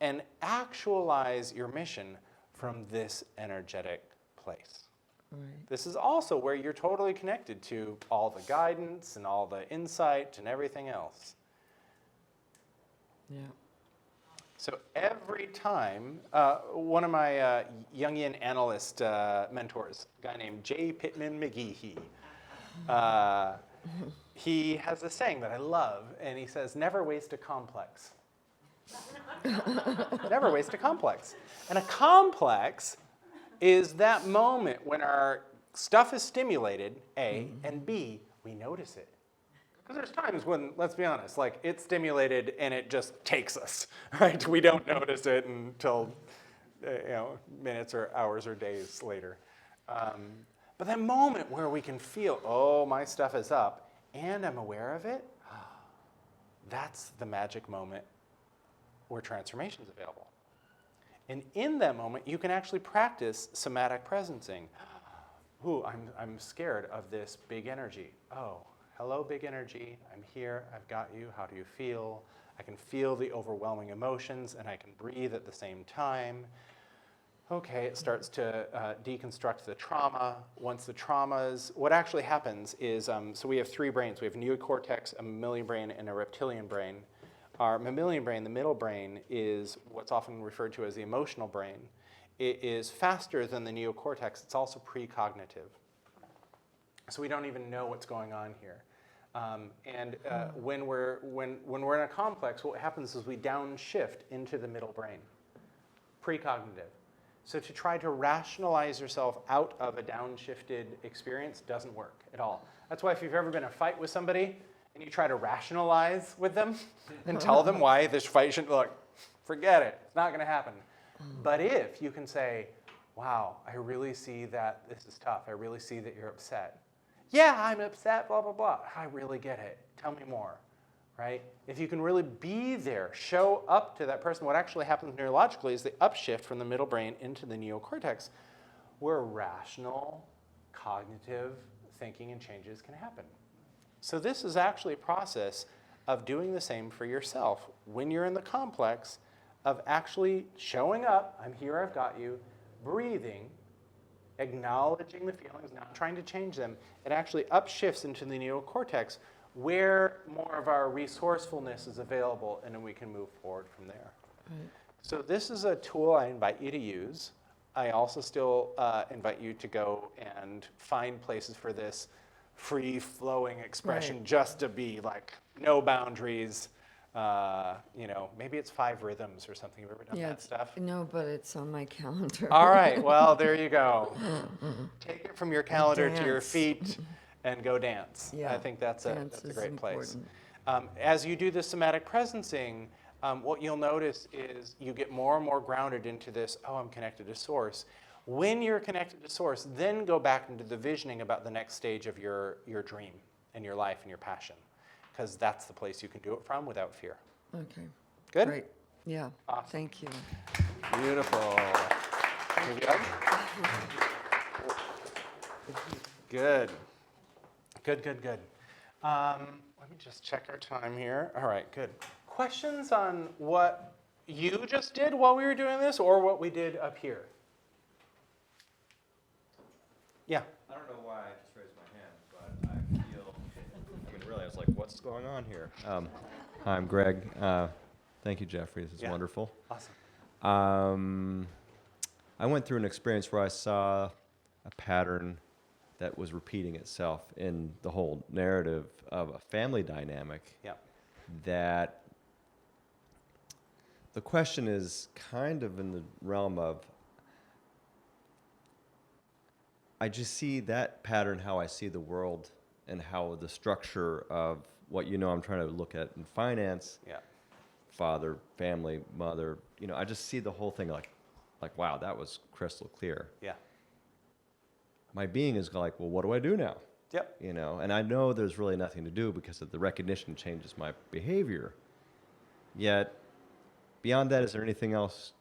and actualize your mission from this energetic place. Right. This is also where you're totally connected to all the guidance and all the insight and everything else. Yeah. So every time, one of my Jungian analyst mentors, a guy named J. Pittman McGehee, he has a saying that I love, and he says, never waste a complex. Never waste a complex. And a complex is that moment when our stuff is stimulated, A, and B, we notice it. Because there's times when, let's be honest, like it's stimulated and it just takes us, right? We don't notice it until minutes or hours or days later. But that moment where we can feel, oh, my stuff is up, and I'm aware of it, that's the magic moment where transformation is available. And in that moment, you can actually practice somatic presencing. Ooh, I'm scared of this big energy. Oh, hello, big energy. I'm here. I've got you. How do you feel? I can feel the overwhelming emotions, and I can breathe at the same time. Okay, it starts to deconstruct the trauma. Once the traumas, what actually happens is, so we have three brains. We have neocortex, a mammalian brain, and a reptilian brain. Our mammalian brain, the middle brain, is what's often referred to as the emotional brain. It is faster than the neocortex. It's also precognitive. So we don't even know what's going on here. When we're in a complex, what happens is we downshift into the middle brain, precognitive. So to try to rationalize yourself out of a downshifted experience doesn't work at all. That's why if you've ever been in a fight with somebody and you try to rationalize with them and tell them why this fight shouldn't, look, forget it, it's not going to happen. But if you can say, wow, I really see that this is tough. I really see that you're upset. Yeah, I'm upset, blah, blah, blah. I really get it. Tell me more, right? If you can really be there, show up to that person, what actually happens neurologically is the upshift from the middle brain into the neocortex, where rational, cognitive thinking and changes can happen. So this is actually a process of doing the same for yourself. When you're in the complex, of actually showing up, I'm here, I've got you, breathing, acknowledging the feelings, not trying to change them, it actually upshifts into the neocortex where more of our resourcefulness is available, and then we can move forward from there. Right. So this is a tool I invite you to use. I also still invite you to go and find places for this free-flowing expression, Right. just to be like no boundaries. Maybe it's 5 rhythms or something. Have you ever done that stuff? No, but it's on my calendar. All right, well, there you go. Take it from your calendar to your Dance. feet and go dance. Yeah, I think that's a dance is great place. important. As you do the somatic presencing, what you'll notice is you get more and more grounded into this, I'm connected to source. When you're connected to source, then go back into the visioning about the next stage of your dream and your life and your passion, because that's the place you can do it from without fear. Okay. Good? Great. Yeah. Awesome. Thank you. Beautiful. You good? Good. Good. Let me just check our time here. All right, good. Questions on what you just did while we were doing this, or what we did up here? Yeah. I don't know why I just raised my hand, but I feel, really, I was like, what's going on here? Hi, I'm Greg. Thank you, Jeffrey. This is Yeah. wonderful. Awesome. I went through an experience where I saw a pattern that was repeating itself in the whole narrative of a family dynamic. Yeah. That the question is kind of in the realm of, I just see that pattern, how I see the world and how the structure of what I'm trying to look at in finance, Yeah. father, family, mother, I just see the whole thing like, wow, that was crystal clear. Yeah. My being is like, well, what do I do now? Yep. And I know there's really nothing to do because of the recognition changes my behavior. Yet, beyond that, is there anything else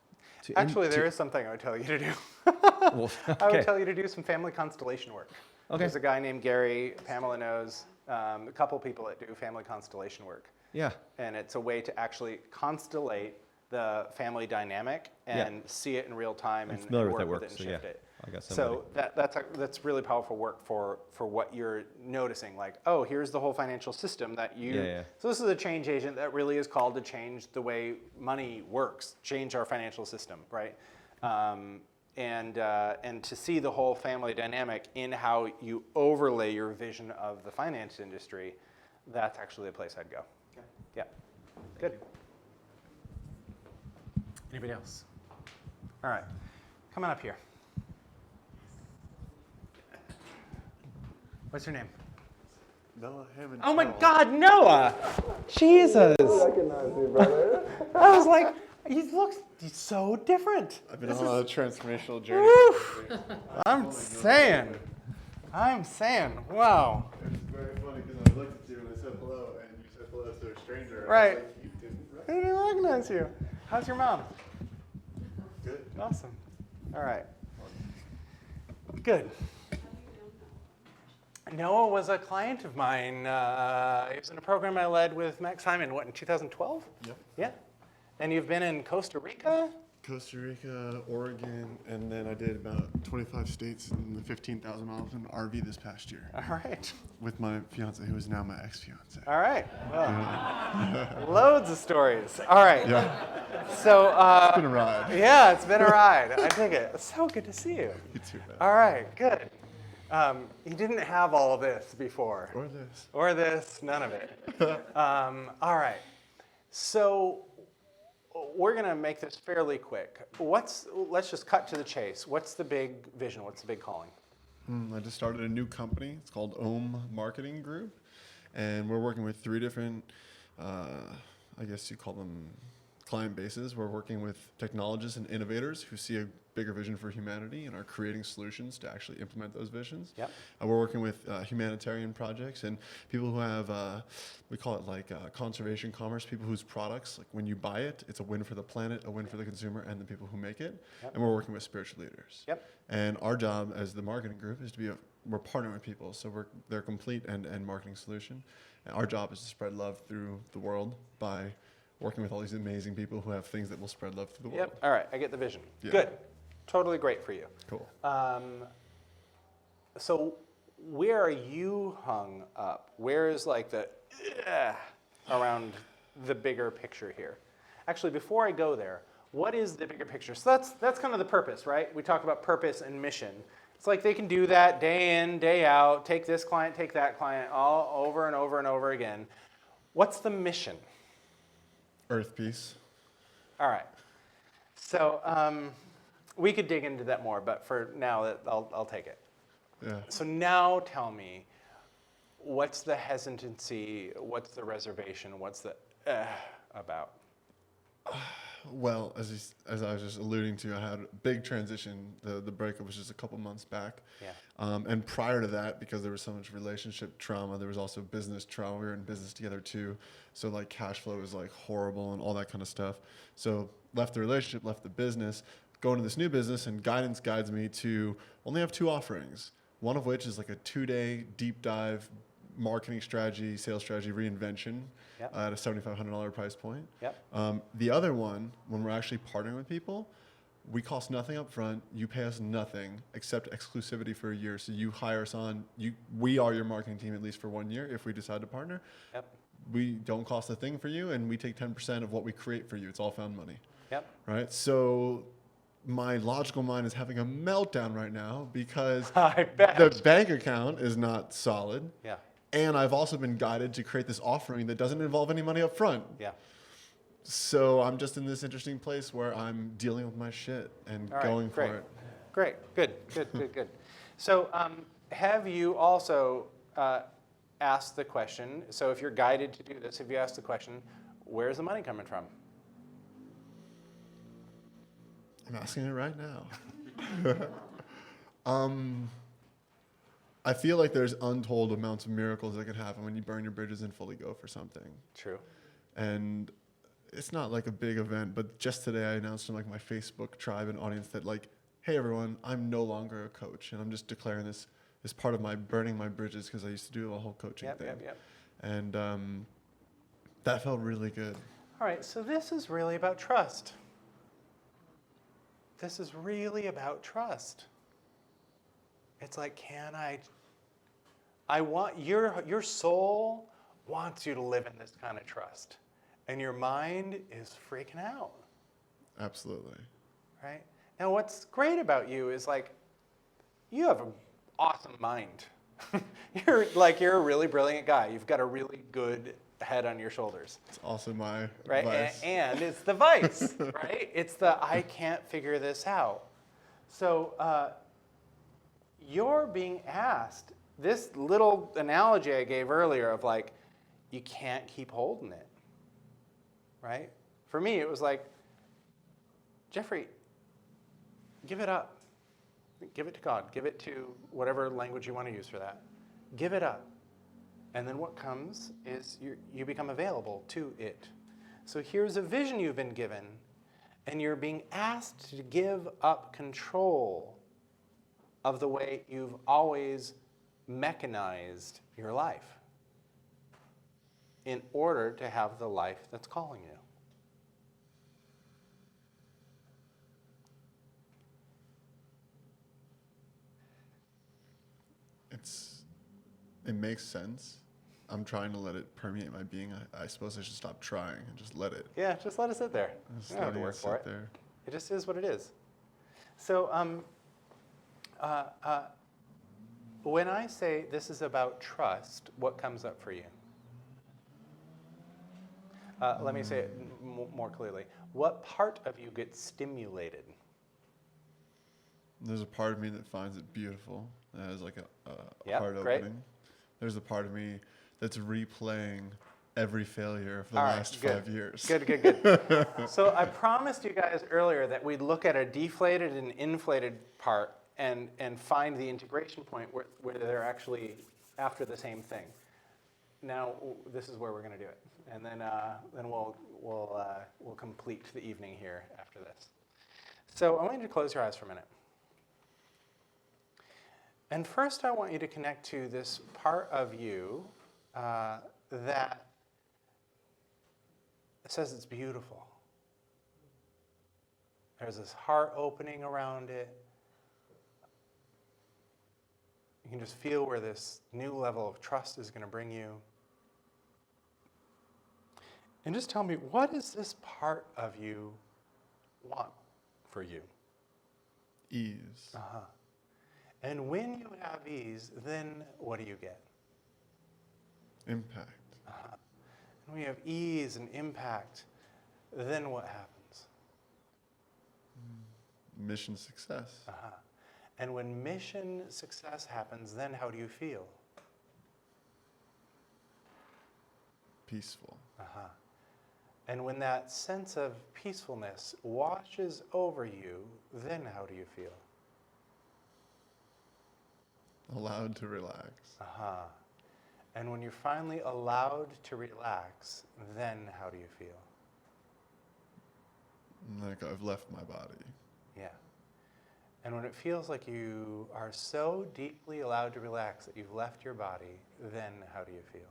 to... Actually, there is something I would tell you to do. Well, I would okay. tell you to do some family constellation work. Okay. There's a guy named Gary, Pamela knows, a couple people that do family constellation work. Yeah. And it's a way to actually constellate the family dynamic and see it in real time I'm and familiar with work that work, with it and so shift yeah, it. I got somebody. So that's really powerful work for what you're noticing. Like, here's the whole financial system that you. Yeah. So this is a change agent that really is called to change the way money works, change our financial system, right? And to see the whole family dynamic in how you overlay your vision of the finance industry, that's actually a place I'd go. Okay. Yeah. Good. Anybody else? All right. Come on up here. What's your name? Noah Hammond. Oh my God, Noah! Jesus! I recognize you, brother. I was like, he's so different. I've been on a transformational journey. Woo! I'm saying, wow. It's very funny because I looked at you and I said hello, and you said hello to a stranger. and I Right. was like, you didn't I didn't recognize you. How's your mom? Good. Awesome. All right. Good. Noah was a client of mine. He was in a program I led with Max Simon, in 2012? Yep. Yeah. And you've been in Costa Rica? Costa Rica, Oregon, and then I did about 25 states and the 15,000 miles in an RV this past year All right. with my fiance, who is now my ex-fiance. All right. Well, loads of stories. All right. Yeah, So, it's been a ride. yeah, it's been a ride. I dig it. It's so good to see you. You too, man. All right, good. You didn't have all of this before. Or this. None of it. All right. So we're going to make this fairly quick. Let's just cut to the chase. What's the big vision? What's the big calling? I just started a new company. It's called Ohm Marketing Group. And we're working with 3 different, I guess you call them client bases. We're working with technologists and innovators who see a bigger vision for humanity and are creating solutions to actually implement those visions. Yep. We're working with humanitarian projects and people who have, we call it like conservation commerce, people whose products, like when you buy it, it's a win for the planet, a win for the consumer, and the people who make it. Yep. And we're working with spiritual leaders. Yep. And our job as the marketing group is to be we're partnering with people, so we're their complete end-to-end marketing solution. And our job is to spread love through the world by working with all these amazing people who have things that will spread love through the world. Yep. All right, I get the vision. Yeah. Good. Totally great for you. Cool. So where are you hung up? Where is like the around the bigger picture here? Actually, before I go there, what is the bigger picture? So that's kind of the purpose, right? We talk about purpose and mission. It's like they can do that day in, day out, take this client, take that client, all over and over and over again. What's the mission? Earth peace. All right. So we could dig into that more, but for now, I'll take it. Yeah. So now tell me, what's the hesitancy? What's the reservation? What's the about? Well, as I was just alluding to, I had a big transition. The breakup was just a couple months back. Yeah. And prior to that, because there was so much relationship trauma, there was also business trauma. We were in business together too. So like cash flow was like horrible and all that kind of stuff. So left the relationship, left the business, go into this new business, and guidance guides me to only have 2 offerings. One of which is like a 2-day deep dive marketing strategy, sales strategy reinvention Yep. at a $7,500 price point. Yep. The other one, when we're actually partnering with people, we cost nothing up front. You pay us nothing except exclusivity for a year. So you hire us on. We are your marketing team at least for 1 year if we decide to partner. Yep. We don't cost a thing for you, and we take 10% of what we create for you. It's all found money, Yep. right? So my logical mind is having a meltdown right now because I bet. the bank account is not solid. Yeah. And I've also been guided to create this offering that doesn't involve any money up front. Yeah. So I'm just in this interesting place where I'm dealing with my shit and All right, going great. for it. Great. Good. So have you also asked the question, so if you're guided to do this, have you asked the question, where's the money coming from? I'm asking it right now. I feel like there's untold amounts of miracles that can happen when you burn your bridges and fully go for something. True. And it's not like a big event, but just today I announced in like my Facebook tribe and audience that like, hey everyone, I'm no longer a coach, and I'm just declaring this as part of my burning my bridges because I used to do a whole coaching thing. Yep. And that felt really good. All right, so this is really about trust. This is really about trust. It's like, I want your soul wants you to live in this kind of trust, and your mind is freaking out, Absolutely. right? Now, what's great about you is like, you have an awesome mind. You're a really brilliant guy. You've got a really good head on your shoulders, It's also my right? vice. And it's the vice, right? It's the I can't figure this out. So you're being asked this little analogy I gave earlier of like, you can't keep holding it, right? For me, it was like, Jeffrey, give it up. Give it to God. Give it to whatever language you want to use for that. Give it up. And then what comes is you become available to it. So here's a vision you've been given, and you're being asked to give up control of the way you've always mechanized your life in order to have the life that's calling you. It makes sense. I'm trying to let it permeate my being. I suppose I should stop trying and just let it. Yeah, just let it sit there. Just You don't have to letting work it for sit it. there. It just is what it is. So when I say this is about trust, what comes up for you? Let me say it more clearly. What part of you gets stimulated? There's a part of me that finds it beautiful. That has like a Yep, heart great. opening. There's a part of me that's replaying every failure of the All right, last good. 5 years. Good. So I promised you guys earlier that we'd look at a deflated and inflated part and find the integration point where they're actually after the same thing. Now this is where we're going to do it, and then we'll complete the evening here after this. So I want you to close your eyes for a minute. And first, I want you to connect to this part of you that says it's beautiful. There's this heart opening around it. You can just feel where this new level of trust is going to bring you. And just tell me, what does this part of you want for you? Ease. Uh-huh. And when you have ease, then what do you get? Impact. Uh-huh. And when you have ease and impact, then what happens? Mission success. Uh-huh. And when mission success happens, then how do you feel? Peaceful. Uh-huh. And when that sense of peacefulness washes over you, then how do you feel? Allowed to relax. Uh-huh. And when you're finally allowed to relax, then how do you feel? Like I've left my body. Yeah. And when it feels like you are so deeply allowed to relax that you've left your body, then how do you feel?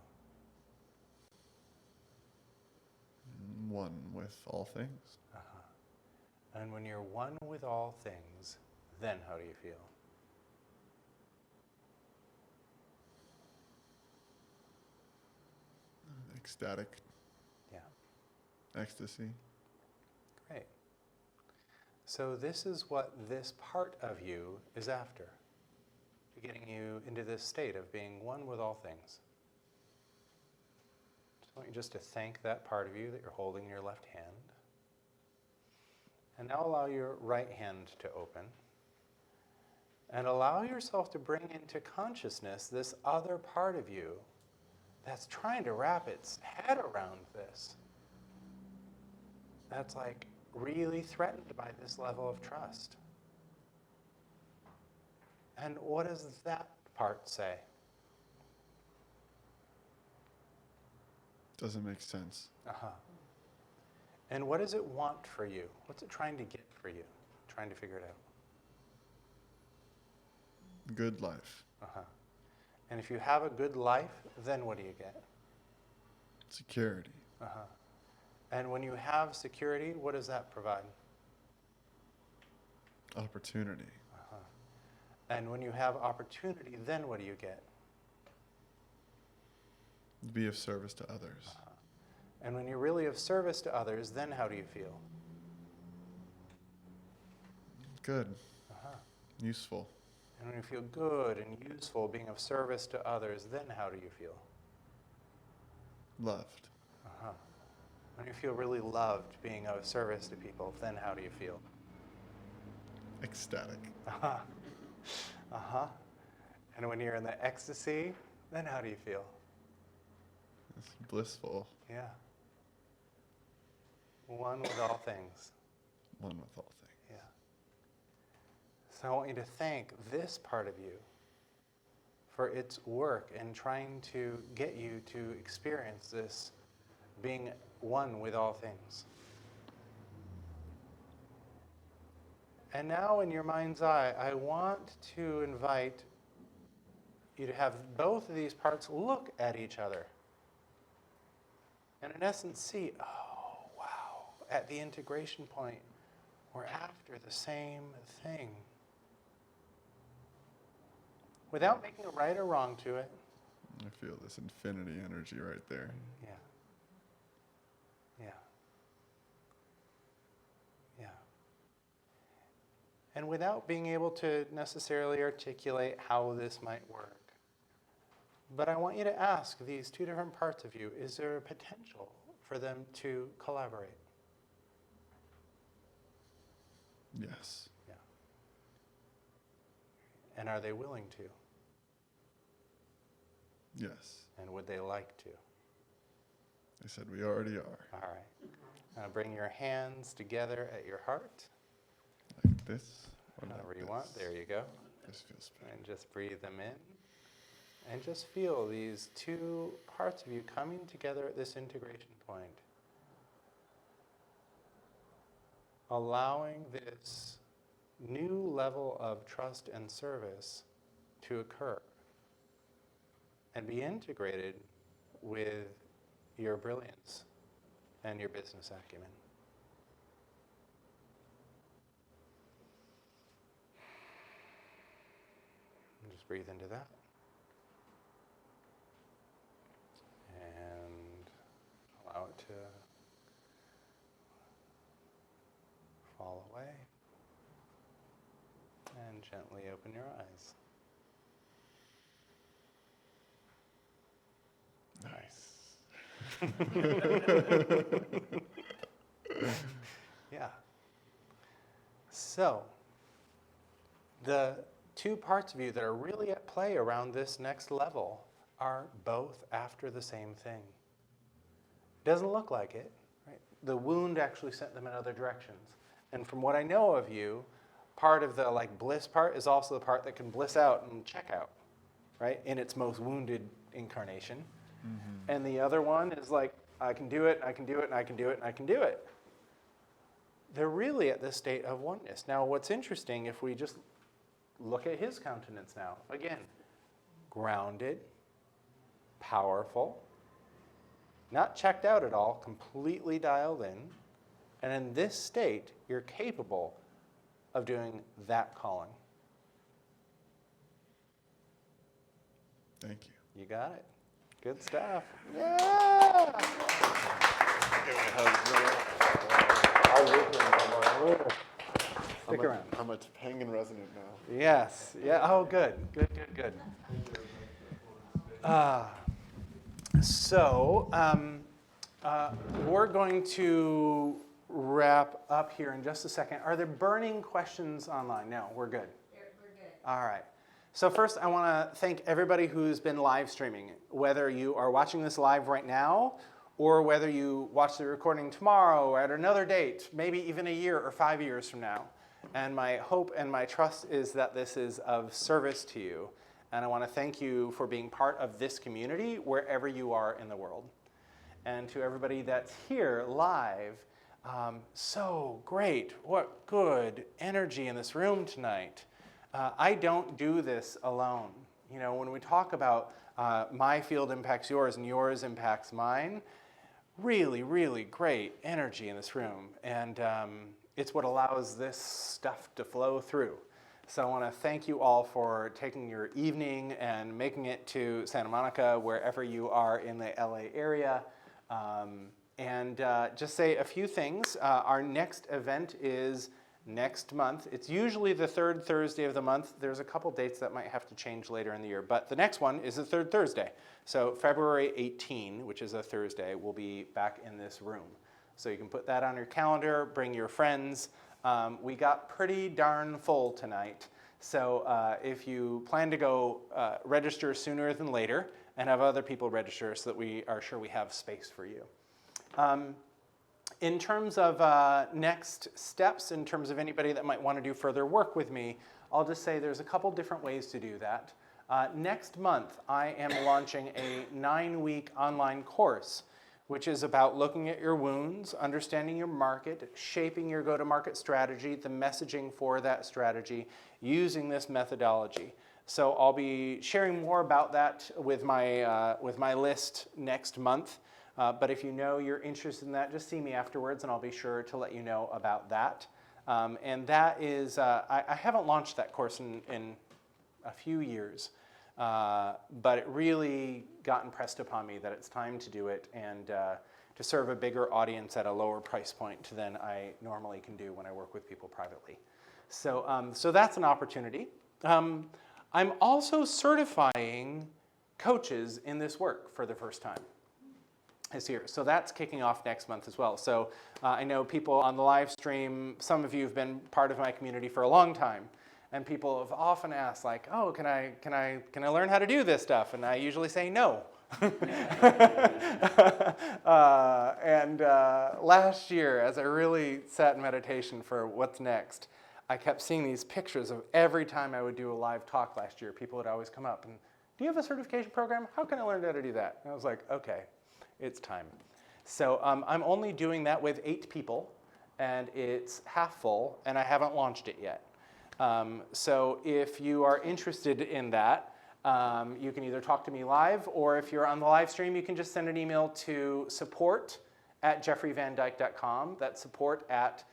One with all things. Uh-huh. And when you're one with all things, then how do you feel? Ecstatic. Yeah. Ecstasy. Great. So this is what this part of you is after. Getting you into this state of being one with all things. So I want you just to thank that part of you that you're holding in your left hand. And now allow your right hand to open. And allow yourself to bring into consciousness this other part of you that's trying to wrap its head around this. That's like really threatened by this level of trust. And what does that part say? Doesn't make sense. Uh-huh. And what does it want for you? What's it trying to get for you? Trying to figure it out. Good life. Uh-huh. And if you have a good life, then what do you get? Security. Uh-huh. And when you have security, what does that provide? Opportunity. Uh-huh. And when you have opportunity, then what do you get? Be of service to others. Uh-huh. And when you're really of service to others, then how do you feel? Good. Uh-huh. Useful. And when you feel good and useful, being of service to others, then how do you feel? Loved. Uh-huh. When you feel really loved, being of service to people, then how do you feel? Ecstatic. Uh-huh. Uh-huh. And when you're in the ecstasy, then how do you feel? It's blissful. Yeah. One with all things. One with all things. Yeah. So I want you to thank this part of you for its work in trying to get you to experience this being one with all things. And now in your mind's eye, I want to invite you to have both of these parts look at each other. And in essence see, oh, wow, at the integration point, we're after the same thing. Without making a right or wrong to it. I feel this infinity energy right there. Yeah. Yeah. Yeah. And without being able to necessarily articulate how this might work. But I want you to ask these two different parts of you, is there a potential for them to collaborate? Yes. Yeah. And are they willing to? Yes. And would they like to? They said we already are. All right. Now bring your hands together at your heart. Like this. Or However like you this. want. There you go. This feels better. And just breathe them in. And just feel these two parts of you coming together at this integration point. Allowing this new level of trust and service to occur and be integrated with your brilliance and your business acumen. And just breathe into that. And allow it to fall away. And gently open your eyes. Nice. Yeah. So, the two parts of you that are really at play around this next level are both after the same thing. Doesn't look like it, right? The wound actually sent them in other directions. And from what I know of you, part of the bliss part is also the part that can bliss out and check out, right? In its most wounded incarnation. Mm-hmm. And the other one is I can do it, I can do it, and I can do it, and I can do it. They're really at this state of oneness. Now, what's interesting, if we just look at his countenance now, again, grounded, powerful, not checked out at all, completely dialed in. And in this state, you're capable of doing that calling. Thank you. You got it. Good stuff. Yeah! Stick around. I'm a Topanga resident now. Yes. Yeah. Oh, good. Good, good, good. We're going to wrap up here in just a second. Are there burning questions online? No, we're good. We're good. All right. So first, I want to thank everybody who's been live streaming, whether you are watching this live right now or whether you watch the recording tomorrow or at another date, maybe even a year or 5 years from now. And my hope and my trust is that this is of service to you. And I want to thank you for being part of this community wherever you are in the world. And to everybody that's here live, so great. What good energy in this room tonight. I don't do this alone. You know, when we talk about my field impacts yours and yours impacts mine, really, really great energy in this room. And it's what allows this stuff to flow through. So I want to thank you all for taking your evening and making it to Santa Monica, wherever you are in the LA area. And just say a few things. Our next event is next month. It's usually the third Thursday of the month. There's a couple dates that might have to change later in the year, but the next one is the third Thursday. So February 18, which is a Thursday, we'll be back in this room. So you can put that on your calendar, bring your friends. We got pretty darn full tonight. So if you plan to go, register sooner than later and have other people register so that we are sure we have space for you. In terms of next steps, in terms of anybody that might want to do further work with me, I'll just say there's a couple different ways to do that. Next month, I am launching a 9-week online course, which is about looking at your wounds, understanding your market, shaping your go-to-market strategy, the messaging for that strategy, using this methodology. So I'll be sharing more about that with my list next month. But if you know you're interested in that, just see me afterwards and I'll be sure to let you know about that. And that is, I haven't launched that course in a few years, but it really got impressed upon me that it's time to do it and to serve a bigger audience at a lower price point than I normally can do when I work with people privately. So, so that's an opportunity. I'm also certifying coaches in this work for the first time this year. So that's kicking off next month as well. So I know people on the live stream, some of you have been part of my community for a long time. And people have often asked, like, oh, can I learn how to do this stuff? And I usually say no. Last year, as I really sat in meditation for what's next, I kept seeing these pictures of every time I would do a live talk last year, people would always come up and, do you have a certification program? How can I learn how to do that? And I was like, okay, it's time. So I'm only doing that with 8 people, and it's half full, and I haven't launched it yet. So if you are interested in that, you can either talk to me live, or if you're on the live stream, you can just send an email to support@jeffreyvandyke.com. That's support@jeffreyvandyk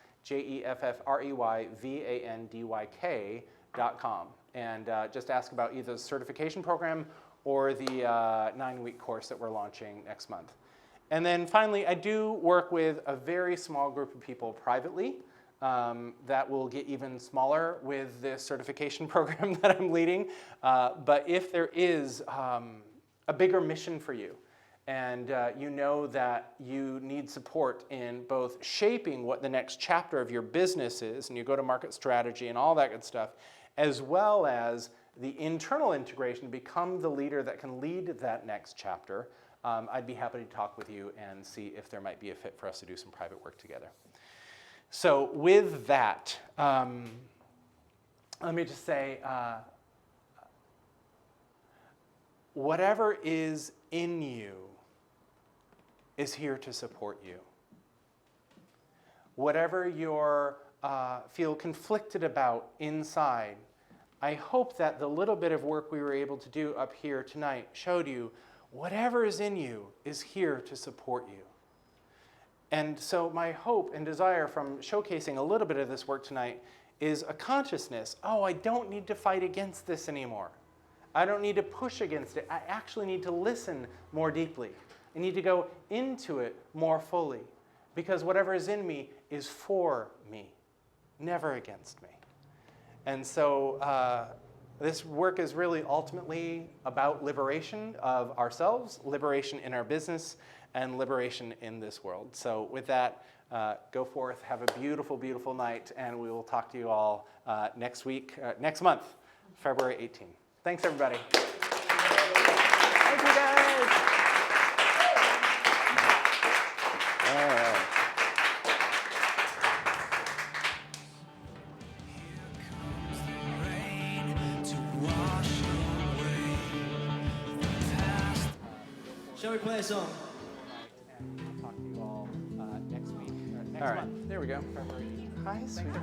self-sufficiency.com and just ask about either the certification program or the 9-week course that we're launching next month. And then finally, I do work with a very small group of people privately that will get even smaller with this certification program that I'm leading. But if there is a bigger mission for you, and you know that you need support in both shaping what the next chapter of your business is, and you go to market strategy and all that good stuff, as well as the internal integration to become the leader that can lead that next chapter, I'd be happy to talk with you and see if there might be a fit for us to do some private work together. So with that, let me just say, whatever is in you is here to support you. Whatever you feel conflicted about inside, I hope that the little bit of work we were able to do up here tonight showed you whatever is in you is here to support you. And so my hope and desire from showcasing a little bit of this work tonight is a consciousness, oh, I don't need to fight against this anymore. I don't need to push against it. I actually need to listen more deeply. I need to go into it more fully, because whatever is in me is for me, never against me. And so this work is really ultimately about liberation of ourselves, liberation in our business, and liberation in this world. So with that, go forth, have a beautiful, beautiful night, and we will talk to you all next month, February 18th. Thanks, everybody. Thank you, guys. All right. Shall we play a song? And I'll talk to you all next week, next month. There we go. Hi, sweetheart.